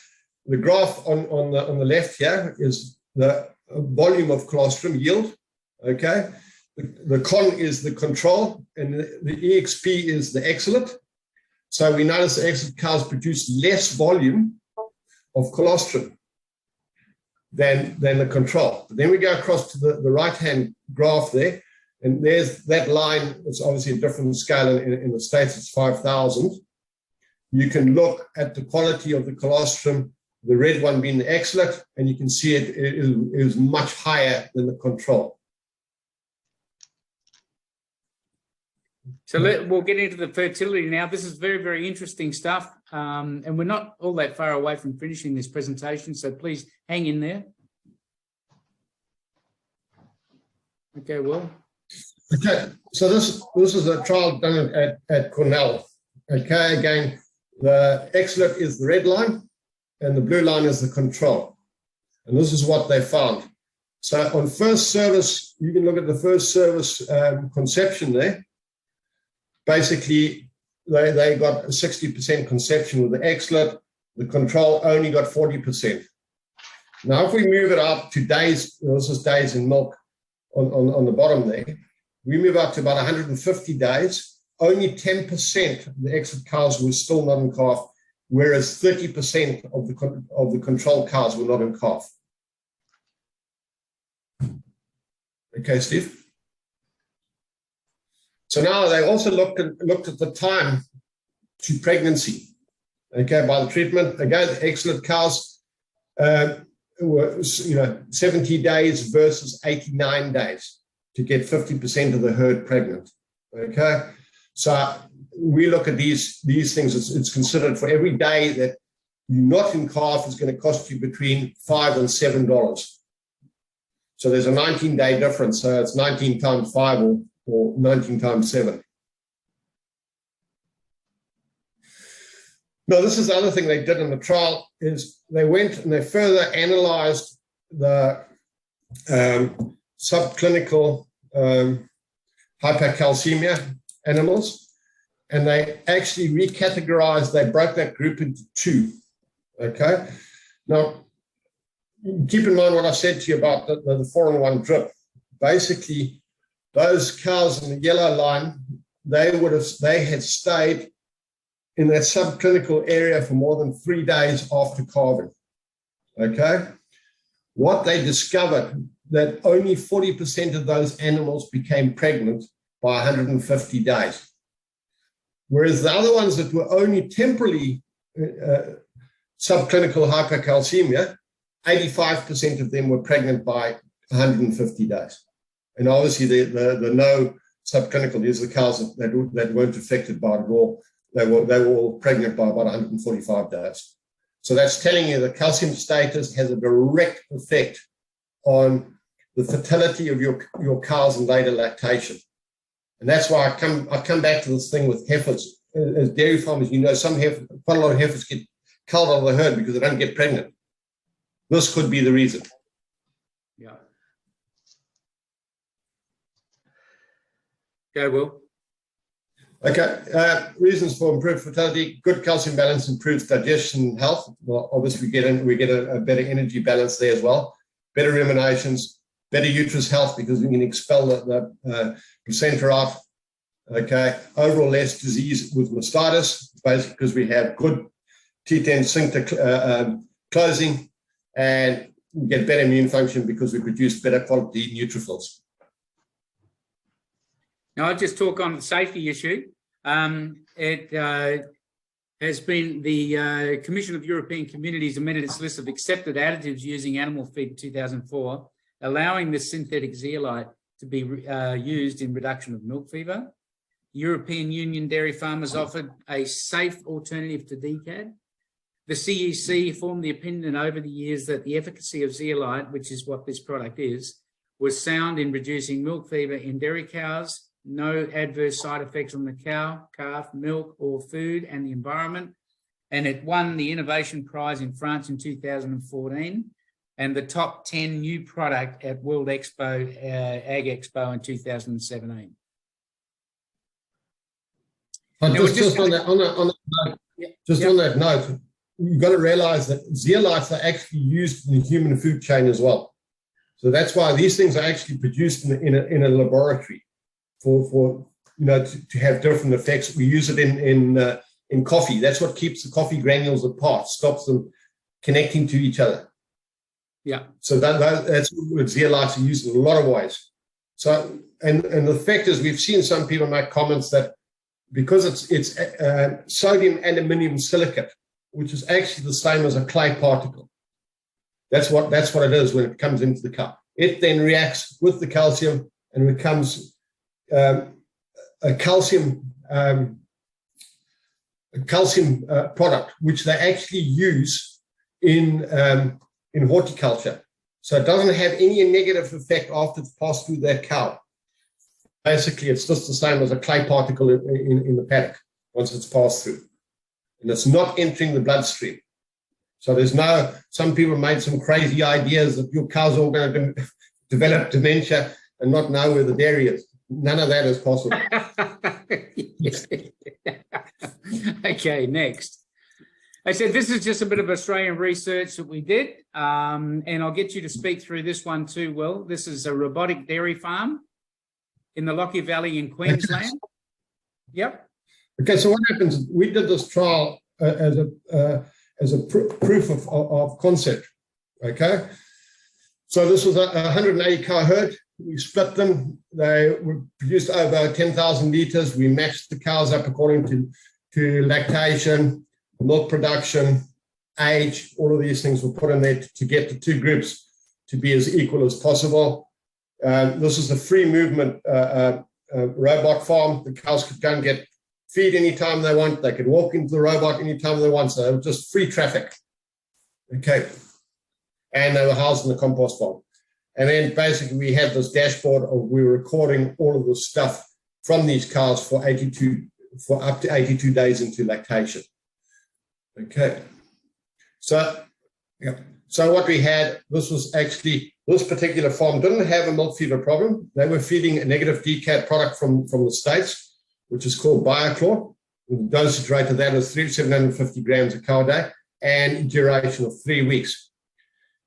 graph on the left here is the volume of colostrum yield, okay? The con is the control, and the EXP is the excellent. So we notice the excellent cows produce less volume of colostrum than the control. But then we go across to the right-hand graph there, and there's that line. It's obviously a different scale. In the States, it's 5,000. You can look at the quality of the colostrum, the red one being the excellent, and you can see it is much higher than the control. So we'll get into the fertility now. This is very, very interesting stuff, and we're not all that far away from finishing this presentation, so please hang in there. Okay, Will. Okay, so this is a trial done at Cornell. Okay, again, the excellent is the red line, and the blue line is the control. And this is what they found. So on first service, you can look at the first service conception there. Basically, they got a 60% conception with the excellent. The control only got 40%. Now, if we move it up to days, this is days in milk on the bottom there, we move up to about 150 days. Only 10% of the excellent cows were still not in calf, whereas 30% of the control cows were not in calf. Okay, Steve? So now they also looked at the time to pregnancy, okay, by the treatment. Again, the excellent cows were 70 days versus 89 days to get 50% of the herd pregnant, okay? So we look at these things. It's considered for every day that you're not in calf is going to cost you between $5 and $7. So there's a 19-day difference. So it's 19 times 5 or 19 times 7. Now, this is the other thing they did in the trial, is they went and they further analyzed the subclinical hypercalcemia animals, and they actually recategorized, they broke that group into two, okay? Now, keep in mind what I said to you about the 4-in-1 drip. Basically, those cows in the yellow line, they had stayed in that subclinical area for more than 3 days after calving, okay? What they discovered, that only 40% of those animals became pregnant by 150 days. Whereas the other ones that were only temporarily subclinical hypercalcemia, 85% of them were pregnant by 150 days. And obviously the no subclinical, these are the cows that weren't affected by it at all. They were all pregnant by about 145 days. So that's telling you that calcium status has a direct effect on the fertility of your cows in later lactation. And that's why I come back to this thing with heifers. As dairy farmers, quite a lot of heifers get culled out of the herd because they don't get pregnant. This could be the reason. Yeah. Go, Will. Okay. Reasons for improved fertility: good calcium balance improves digestion and health. Well, obviously we get a better energy balance there as well. Better ruminations, better uterus health because we can expel the placenta out. Okay. Overall, less disease with mastitis, basically because we have good T10 sphincter closing, and we get better immune function because we produce better quality neutrophils. Now, I'll just talk on the safety issue. It has been the Commission of European Communities amended its list of accepted additives using animal feed in 2004, allowing the synthetic zeolite to be used in reduction of milk fever. European Union dairy farmers offered a safe alternative to DCAD. The CEC formed the opinion over the years that the efficacy of zeolite, which is what this product is, was sound in reducing milk fever in dairy cows, no adverse side effects on the cow, calf, milk, or food and the environment. And it won the Innovation Prize in France in 2014 and the top 10 new product at World Expo, Ag Expo in 2017. But just on that note, you've got to realize that zeolites are actually used in the human food chain as well. So that's why these things are actually produced in a laboratory for to have different effects. We use it in coffee. That's what keeps the coffee granules apart, stops them connecting to each other. Yeah. So that's what zeolites are used in a lot of ways. So and the fact is, we've seen some people make comments that because it's sodium aluminium silicate, which is actually the same as a clay particle. That's what it is when it comes into the cup. It then reacts with the calcium and becomes a calcium product, which they actually use in horticulture. So it doesn't have any negative effect after it's passed through that cow. Basically, it's just the same as a clay particle in the paddock once it's passed through. And it's not entering the bloodstream. So some people made some crazy ideas that your cow's all going to develop dementia and not know where the dairy is. None of that is possible. Okay, next. I said this is just a bit of Australian research that we did, and I'll get you to speak through this one too, Will. This is a robotic dairy farm in the Lockyer Valley in Queensland. Yep. Okay, so what happens? We did this trial as a proof of concept. Okay, so this was a 180 cow herd. We split them. They were produced over 10,000 litres. We matched the cows up according to lactation, milk production, age. All of these things were put in there to get the two groups to be as equal as possible. This is a free movement robot farm. The cows could go and get feed anytime they want. They could walk into the robot anytime they want. So it was just free traffic. Okay. And they were housed in the compost farm. And then basically we had this dashboard of we were recording all of the stuff from these cows for up to 82 days into lactation. Okay. So, yeah. So what we had, this was actually, this particular farm didn't have a milk fever problem. They were feeding a negative DCAD product from the States, which is called Biochlor. The dosage rate of that is 750 grams a cow a day and duration of 3 weeks.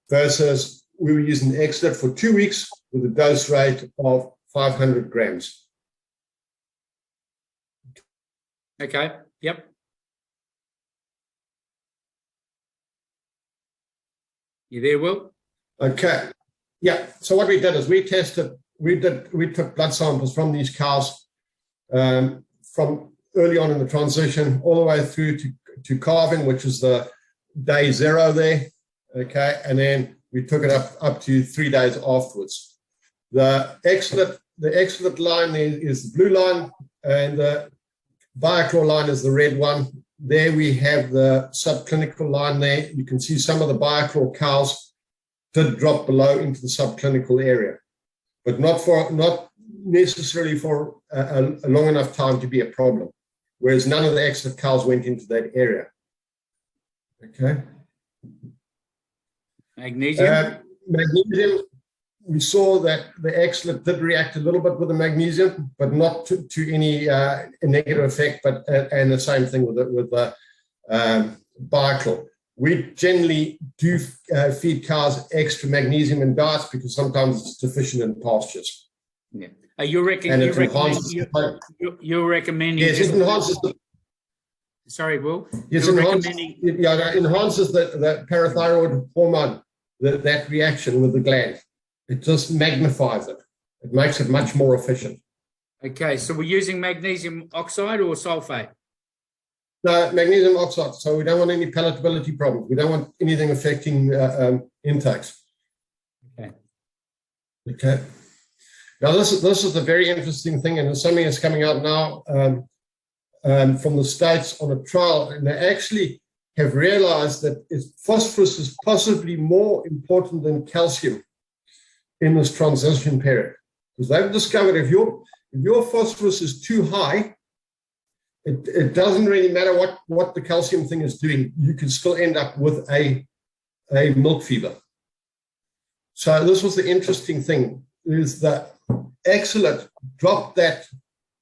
Versus we were using Exlet for 2 weeks with a dose rate of 500 grams. Okay, yep. You there, Will? Okay. Yeah. So what we did is we took blood samples from these cows from early on in the transition all the way through to calving, which is the day 0 there. Okay. And then we took it up to 3 days afterwards. The Exlet line there is the blue line, and the Biochlor line is the red one. There we have the subclinical line there. You can see some of the Biochlor cows did drop below into the subclinical area, but not necessarily for a long enough time to be a problem, whereas none of the Exlet cows went into that area. Okay. Magnesium. Magnesium. we saw that the Xlet did react a little bit with the magnesium, but not to any negative effect. But and the same thing with the Bichlor. We generally do feed cows extra magnesium in diets because sometimes it's deficient in pastures. Yeah. You're recommending. Yes, it enhances the. Sorry, Will. Yes, it enhances the parathyroid hormone. That reaction with the gland, it just magnifies it. It makes it much more efficient. Okay, so we're using magnesium oxide or sulfate? No, magnesium oxide. So we don't want any palatability problems. We don't want anything affecting intakes. Okay. Okay. Now this is a very interesting thing, and it's something that's coming out now from the States on a trial, and they actually have realized that phosphorus is possibly more important than calcium in this transition period, because they've discovered if your phosphorus is too high, it doesn't really matter what the calcium thing is doing. You can still end up with a milk fever. So this was the interesting thing, is that Zelit dropped that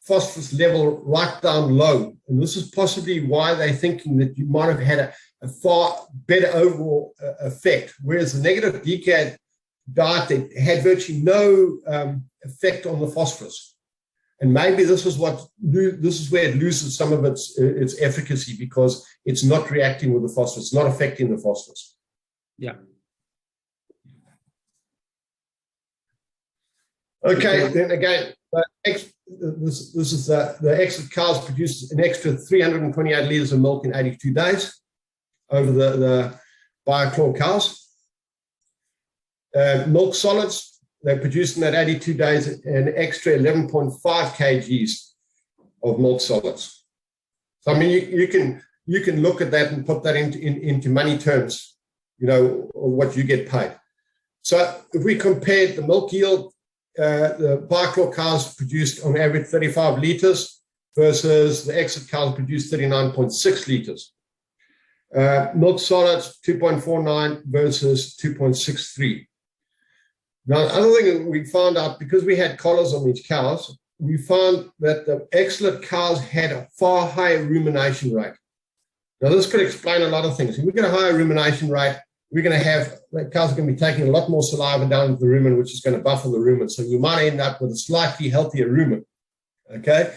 phosphorus level right down low. And this is possibly why they're thinking that you might have had a far better overall effect, whereas the negative decad diet had virtually no effect on the phosphorus. And maybe this is where it loses some of its efficacy, because it's not reacting with the phosphorus, it's not affecting the phosphorus. Yeah. Okay, then again, this is the Zelit cows produce an extra 328 litres of milk in 82 days over the Bichlor cows. Milk solids, they produce in that 82 days an extra 11.5 kgs of milk solids. So I mean, you can look at that and put that into money terms, you know, what you get paid. So if we compared the milk yield, the Bichlor cows produced on average 35 litres versus the Zelit cows produced 39.6 litres. Milk solids 2.49 versus 2.63. Now, the other thing we found out, because we had collars on these cows, we found that the Zelit cows had a far higher rumination rate. Now, this could explain a lot of things. If we get a higher rumination rate, we're going to have, the cows are going to be taking a lot more saliva down into the rumen, which is going to buffer the rumen. So you might end up with a slightly healthier rumen. Okay.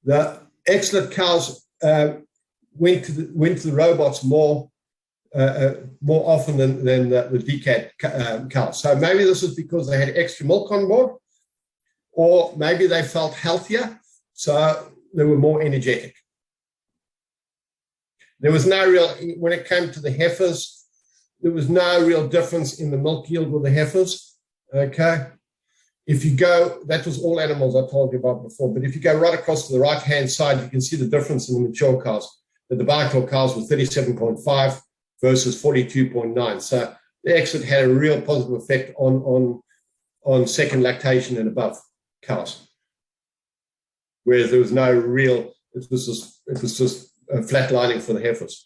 The Zelit cows went to the robots more often than the decad cows. So maybe this is because they had extra milk on board, or maybe they felt healthier, so they were more energetic. There was no real, when it came to the heifers, there was no real difference in the milk yield with the heifers, okay? If you go, that was all animals I told you about before, but if you go right across to the right-hand side, you can see the difference in the mature cows. That the Bichlor cows were 37.5 versus 42.9. So the Zelit had a real positive effect on second lactation and above cows. Whereas there was no real, it was just flatlining for the heifers.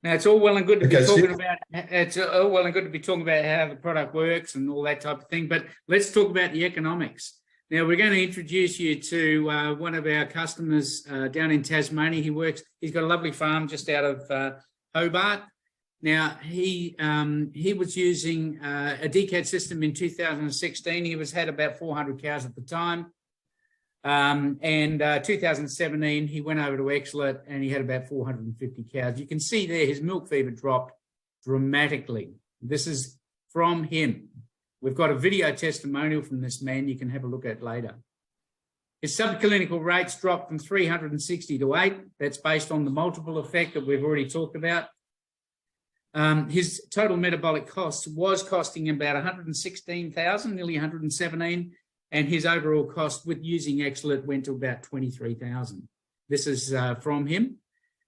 Now it's all well and good to be talking about. It's all well and good to be talking about how the product works and all that type of thing. But let's talk about the economics. Now we're going to introduce you to one of our customers down in Tasmania. He's got a lovely farm just out of Hobart. Now he was using a decad system in 2016. He had about 400 cows at the time. And 2017, he went over to Zelit and he had about 450 cows. You can see there his milk fever dropped dramatically. This is from him. We've got a video testimonial from this man you can have a look at later. His subclinical rates dropped from 360 to 8. That's based on the multiple effect that we've already talked about. His total metabolic cost was costing him about 116,000, nearly 117. And his overall cost with using Zelit went to about 23,000. This is from him.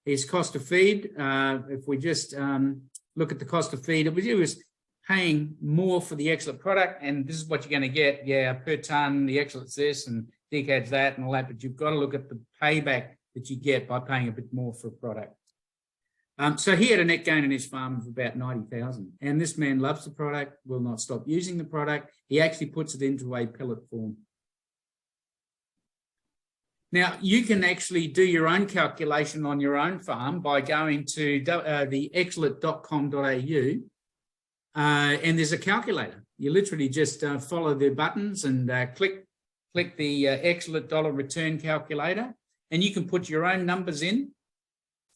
His cost of feed, if we just look at the cost of feed, it was paying more for the Zelit product, and this is what you're going to get. Yeah, per ton, the Zelit's this and decad's that and all that, but you've got to look at the payback that you get by paying a bit more for a product. So he had a net gain in his farm of about 90,000. And this man loves the product, will not stop using the product. He actually puts it into a pellet form. Now, you can actually do your own calculation on your own farm by going to the exlet.com.au and there's a calculator. You literally just follow the buttons and click the Exlet dollar return calculator, and you can put your own numbers in,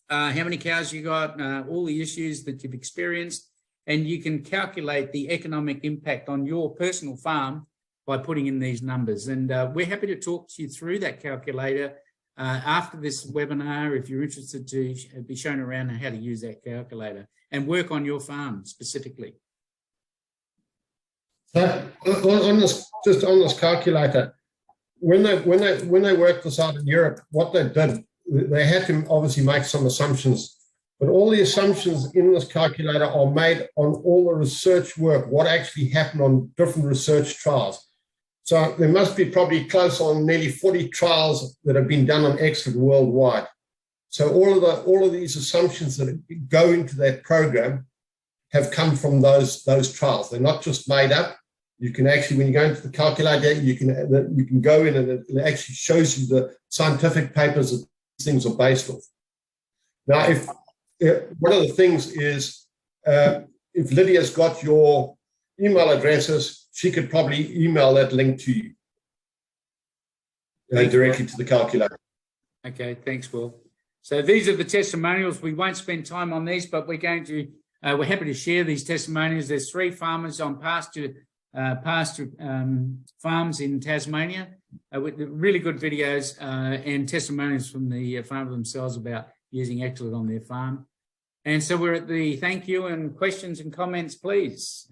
how many cows you got, all the issues that you've experienced, and you can calculate the economic impact on your personal farm by putting in these numbers. And we're happy to talk to you through that calculator after this webinar if you're interested to be shown around how to use that calculator and work on your farm specifically. So on this calculator, when they worked this out in Europe, what they did, they had to obviously make some assumptions, but all the assumptions in this calculator are made on all the research work, what actually happened on different research trials. So there must be probably close on nearly 40 trials that have been done on Exlet worldwide. So all of these assumptions that go into that program have come from those trials. They're not just made up. You can actually, when you go into the calculator, you can go in and it actually shows you the scientific papers that these things are based off. Now, if one of the things is, if Lydia's got your email addresses, she could probably email that link to you directly to the calculator. Okay, thanks, Will. So these are the testimonials. We won't spend time on these, but we're going to, we're happy to share these testimonials. There's 3 farmers on pasture farms in Tasmania with really good videos and testimonials from the farmers themselves about using Exlet on their farm. And so we're at the thank you and questions and comments, please.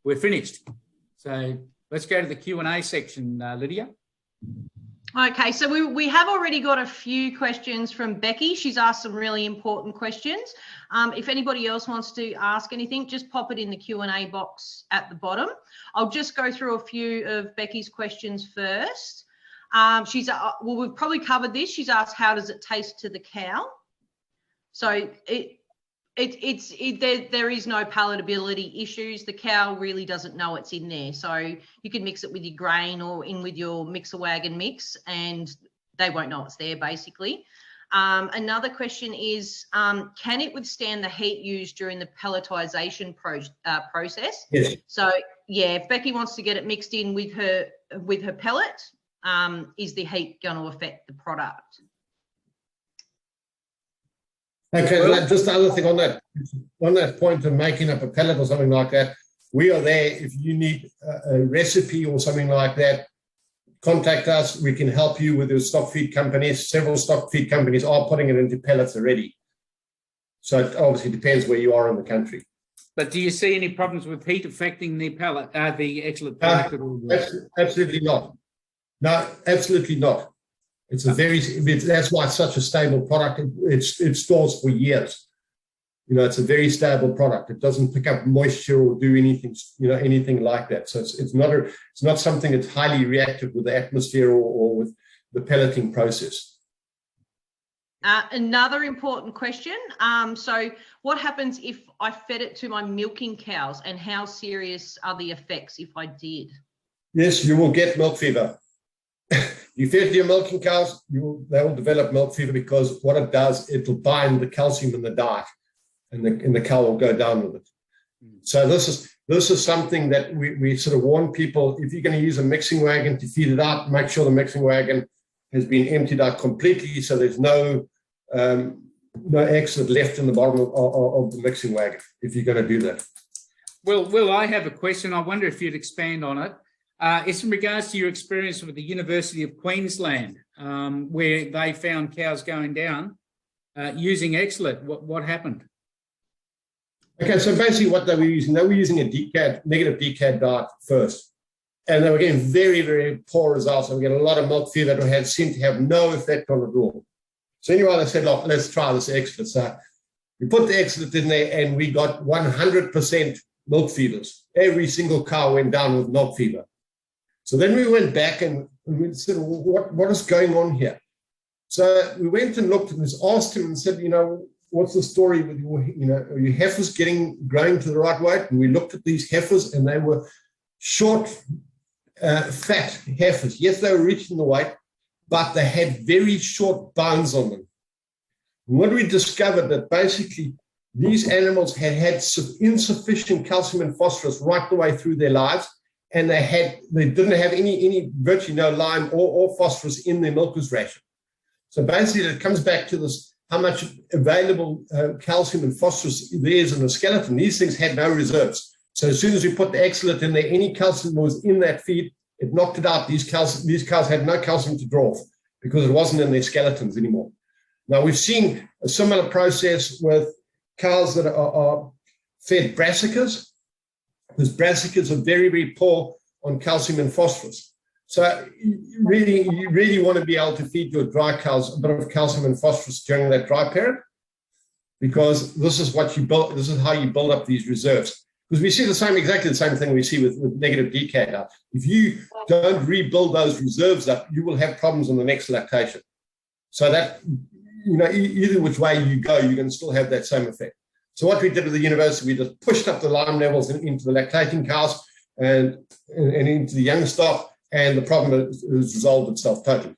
We're finished. So let's go to the Q&A section, Lydia. Okay, so we have already got a few questions from Becky. She's asked some really important questions. If anybody else wants to ask anything, just pop it in the Q&A box at the bottom. I'll just go through a few of Becky's questions first. Well, we've probably covered this. She's asked, how does it taste to the cow? So there is no palatability issues. The cow really doesn't know it's in there. So you can mix it with your grain or in with your mixer wagon mix and they won't know it's there basically. Another question is, can it withstand the heat used during the pelletization process? Yes. So yeah, if Becky wants to get it mixed in with her pellet, is the heat going to affect the product? Okay, just the other thing on that point of making up a pellet or something like that, we are there. If you need a recipe or something like that, contact us. We can help you with your stock feed companies. Several stock feed companies are putting it into pellets already. So it obviously depends where you are in the country. But do you see any problems with heat affecting the pellet, the Exlet product? Absolutely not. No, absolutely not. It's that's why it's such a stable product. It stores for years. You know, it's a very stable product. It doesn't pick up moisture or do anything, anything like that. So it's not something that's highly reactive with the atmosphere or with the pelleting process. Another important question. So what happens if I fed it to my milking cows, and how serious are the effects if I did? Yes, you will get milk fever. You feed your milking cows, they will develop milk fever because what it does, it will bind the calcium in the diet, and the cow will go down with it. So this is something that we sort of warn people: if you're going to use a mixing wagon to feed it out, make sure the mixing wagon has been emptied out completely, so there's no Exlet left in the bottom of the mixing wagon. If you're going to do that. Well, Will, I have a question. I wonder if you'd expand on it. It's in regards to your experience with the University of Queensland, where they found cows going down using Exlet. What happened? Okay, so basically what they were using a negative decad diet first. And they were getting very, very poor results. They were getting a lot of milk fever that seemed to have no effect on it at all. So anyway, they said, look, let's try this Exlet. So we put the Exlet in there and we got 100% milk fevers. Every single cow went down with milk fever. So then we went back and we said, well, what is going on here? So we went and looked and asked him and said, the story with your heifers growing to the right weight? And we looked at these heifers, and they were short, fat heifers. Yes, they were reaching the weight, but they had very short bones on them. And what we discovered that basically these animals had insufficient calcium and phosphorus right the way through their lives, and they didn't have virtually no lime or phosphorus in their milker's ration. So basically, it comes back to this: how much available calcium and phosphorus there is in the skeleton. These things had no reserves. So as soon as we put the Excellent in there, any calcium that was in that feed, it knocked it out. These cows had no calcium to draw off because it wasn't in their skeletons anymore. Now, we've seen a similar process with cows that are fed brassicas, because brassicas are very, very poor on calcium and phosphorus. So you really want to be able to feed your dry cows a bit of calcium and phosphorus during that dry period, because this is what you build. This is how you build up these reserves. Because we see exactly the same thing we see with negative decay. Now, if you don't rebuild those reserves up, you will have problems on the next lactation. So that, either which way you go, you're going to still have that same effect. So what we did at the university, we just pushed up the lime levels into the lactating cows and into the young stock, and the problem has resolved itself totally.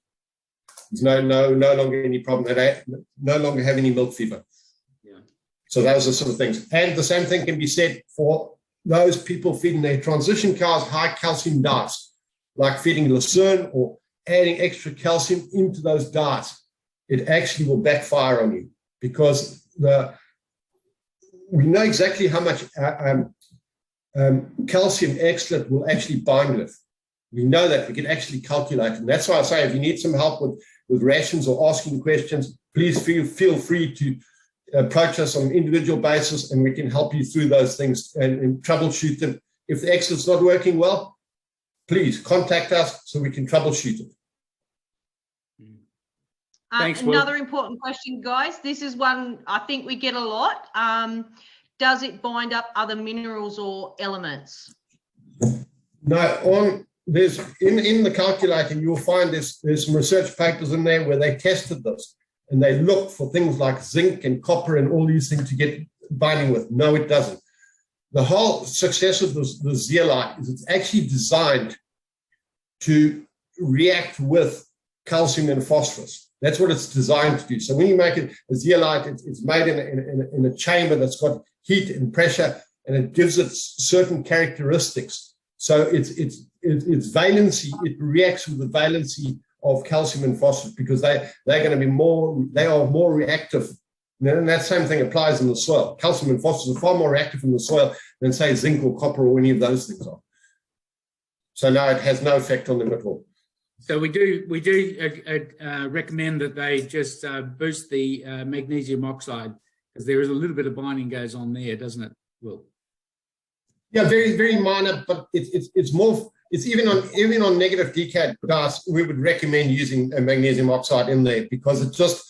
There's no longer any problem. They no longer have any milk fever. Yeah. So those are sort of things. And the same thing can be said for those people feeding their transition cows high calcium diets, like feeding lucerne or adding extra calcium into those diets. It actually will backfire on you, because we know exactly how much calcium Excellent will actually bind with. We know that. We can actually calculate. And that's why I say, if you need some help with rations or asking questions, please feel free to approach us on an individual basis, and we can help you through those things and troubleshoot them. If the Excellent's not working well, please contact us so we can troubleshoot it. Thanks, another important question, guys. This is one I think we get a lot. Does it bind up other minerals or elements? No, in the calculator, you'll find there's some research papers in there where they tested this, and they looked for things like zinc and copper and all these things to get binding with. No, it doesn't. The whole success of the zeolite is it's actually designed to react with calcium and phosphorus. That's what it's designed to do. So when you make it a zeolite, it's made in a chamber that's got heat and pressure, and it gives it certain characteristics. So its valency, it reacts with the valency of calcium and phosphorus, because they are more reactive. And that same thing applies in the soil. Calcium and phosphorus are far more reactive in the soil than, say, zinc or copper or any of those things are. So no, it has no effect on them at all. So we do recommend that they just boost the magnesium oxide, because there is a little bit of binding goes on there, doesn't it, Will? Yeah, very, very minor, but it's more. It's even on negative decay diets, we would recommend using a magnesium oxide in there, because it just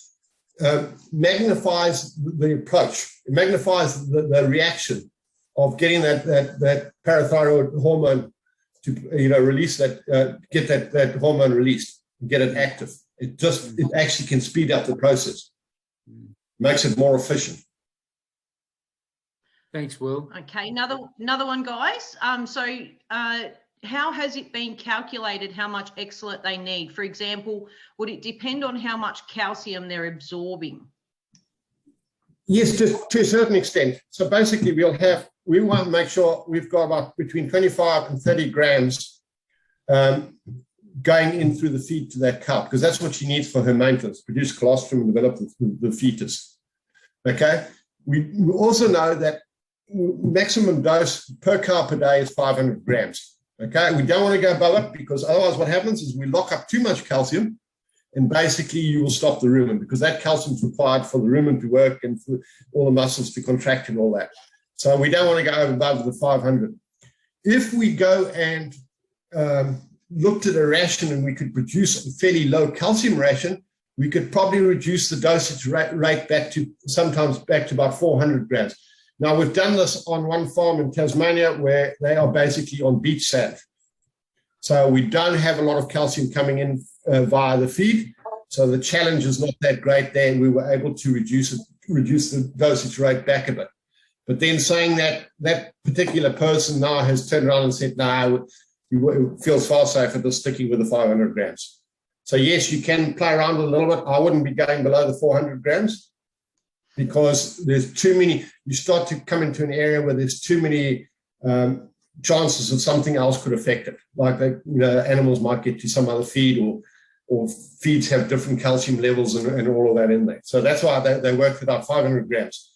magnifies the approach. It magnifies the reaction of getting that parathyroid hormone to release that, get that hormone released and get it active. It actually can speed up the process, makes it more efficient. Thanks, Will. Okay, another one, guys. How has it been calculated how much Excellent they need? For example, would it depend on how much calcium they're absorbing? Yes, to a certain extent. So basically, we want to make sure we've got about between 25 and 30 grams going in through the feed to that cow, because that's what she needs for her maintenance, produce colostrum and develop the fetus. Okay. We also know that maximum dose per cow per day is 500 grams. Okay, we don't want to go above it, because otherwise what happens is we lock up too much calcium, and basically you will stop the rumen, because that calcium is required for the rumen to work and for all the muscles to contract and all that. So we don't want to go above the 500. If we go and looked at a ration and we could produce a fairly low calcium ration, we could probably reduce the dosage rate back to about 400 grams. Now, we've done this on one farm in Tasmania where they are basically on beach sand. So we don't have a lot of calcium coming in via the feed. So the challenge is not that great there, and we were able to reduce it reduce the dosage rate back a bit. But then saying that that particular person now has turned around and said, no, he feels far safer just sticking with the 500 grams. So yes, you can play around a little bit. I wouldn't be going below the 400 grams because there's too many, you start to come into an area where there's too many chances that something else could affect it. Like, animals might get to some other feed or feeds have different calcium levels and all of that in there. So that's why they work without 500 grams.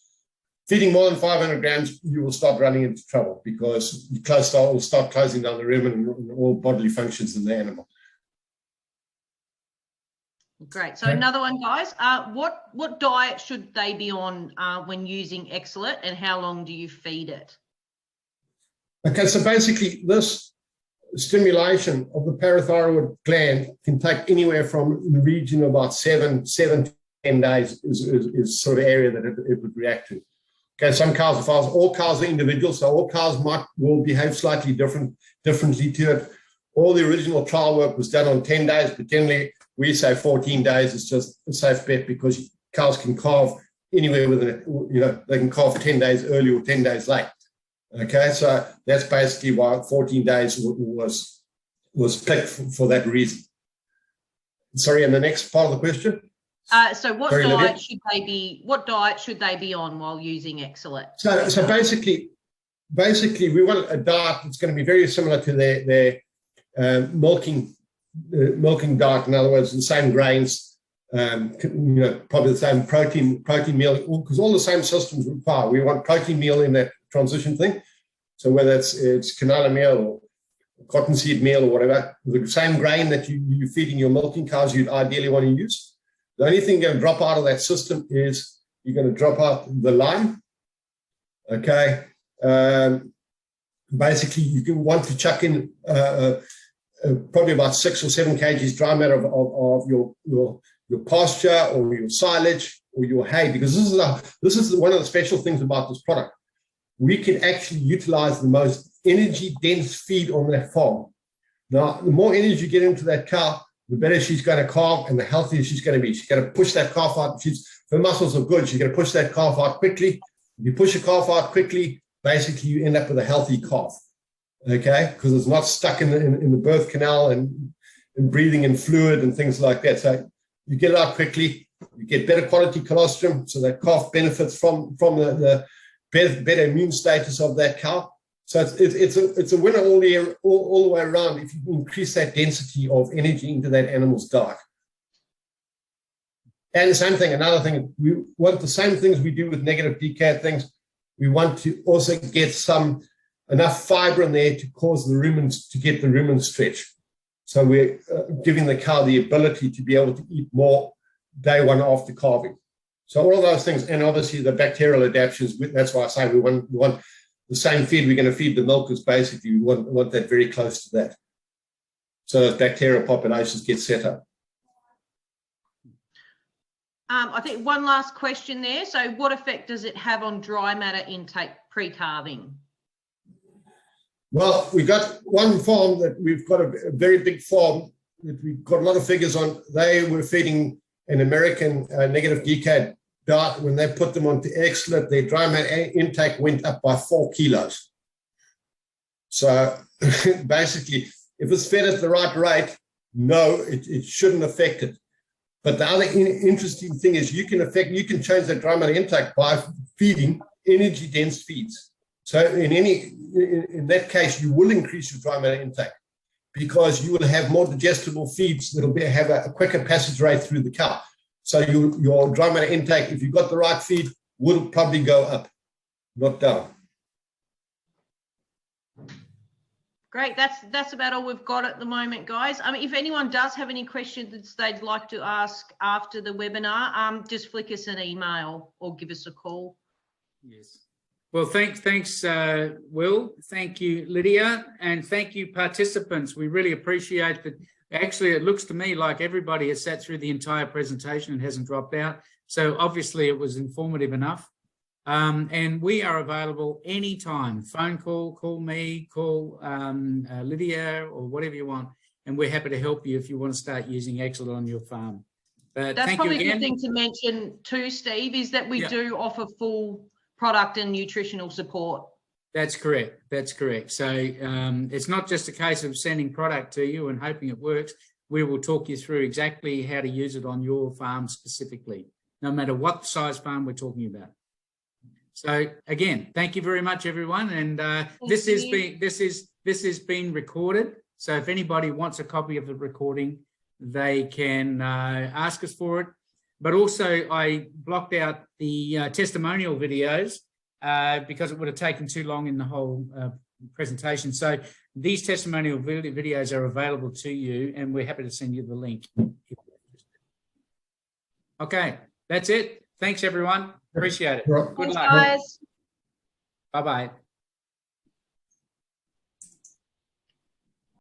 Feeding more than 500 grams, you will start running into trouble because you will start closing down the rumen and all bodily functions in the animal. Great. So another one, guys. What diet should they be on when using Excelit, and how long do you feed it? Okay, so basically this stimulation of the parathyroid gland can take anywhere from the region of about 7 to 10 days is sort of area that it would react to. Okay, some cows are fast. All cows are individual, so all cows will behave slightly differently to it. All the original trial work was done on 10 days, but generally we say 14 days is just a safe bet because cows can calve anywhere within it. They can calve 10 days early or 10 days late. Okay, so that's basically why 14 days was picked for that reason. Sorry, and the next part of the question? So what diet should they be on while using Excelit? So basically we want a diet that's going to be very similar to their milking diet. In other words, the same grains, probably the same protein meal, because all the same systems require. We want protein meal in that transition thing. So whether it's canola meal or cottonseed meal or whatever, the same grain that you're feeding your milking cows, you'd ideally want to use. The only thing going to drop out of that system is you're going to drop out the lime. Okay. Basically, you want to chuck in probably about 6 or 7 kgs dry matter of your pasture or your silage or your hay, because this is one of the special things about this product. We can actually utilize the most energy dense feed on that farm. Now, the more energy you get into that cow, the better she's going to calve and the healthier she's going to be. She's going to push that calf out. Her muscles are good. She's going to push that calf out quickly. If you push a calf out quickly, basically you end up with a healthy calf, okay? Because it's not stuck in the birth canal and breathing in fluid and things like that. So you get it out quickly. You get better quality colostrum, so that calf benefits from the better immune status of that cow. So it's a winner all the way around if you increase that density of energy into that animal's diet. And the same thing, another thing, we want the same things we do with negative decay things. We want to also get enough fiber in there to cause the rumens to get the rumen stretch. So we're giving the cow the ability to be able to eat more day one after calving. So all of those things, and obviously the bacterial adaptations, that's why I say we want the same feed we're going to feed the milkers, basically. We want that very close to that. So those bacterial populations get set up. I think one last question there. So what effect does it have on dry matter intake pre-calving? Well, we got one farm that we've got a very big farm that we've got a lot of figures on. They were feeding an American negative decay diet. When they put them onto Excelit, their dry matter intake went up by 4 kilos. So basically, if it's fed at the right rate, no, it shouldn't affect it. But the other interesting thing is you can change that dry matter intake by feeding energy dense feeds. So in that case, you will increase your dry matter intake because you will have more digestible feeds that will have a quicker passage rate through the cow. So your dry matter intake, if you've got the right feed, will probably go up, not down. Great. That's about all we've got at the moment, guys. If anyone does have any questions they'd like to ask after the webinar, just flick us an email or give us a call. Yes. Well, thanks, Will. Thank you, Lydia, and thank you, participants. We really appreciate that. Actually, it looks to me like everybody has sat through the entire presentation and hasn't dropped out. So obviously it was informative enough. And we are available anytime. Phone call me, call Lydia or whatever you want. And we're happy to help you if you want to start using Excelit on your farm. But That's thank you probably a good again. thing to mention too, Steve, is that we Yeah. do offer full product and nutritional support. That's correct. That's correct. So it's not just a case of sending product to you and hoping it works. We will talk you through exactly how to use it on your farm specifically, no matter what size farm we're talking about. So again, thank you very much, everyone. And this is being recorded. So if anybody wants a copy of the recording, they can ask us for it. But also, I blocked out the testimonial videos because it would have taken too long in the whole presentation. So these testimonial videos are available to you, and we're happy to send you the link. Okay, that's it. Thanks, everyone. Appreciate it. Good Thanks, luck. guys. Bye-bye.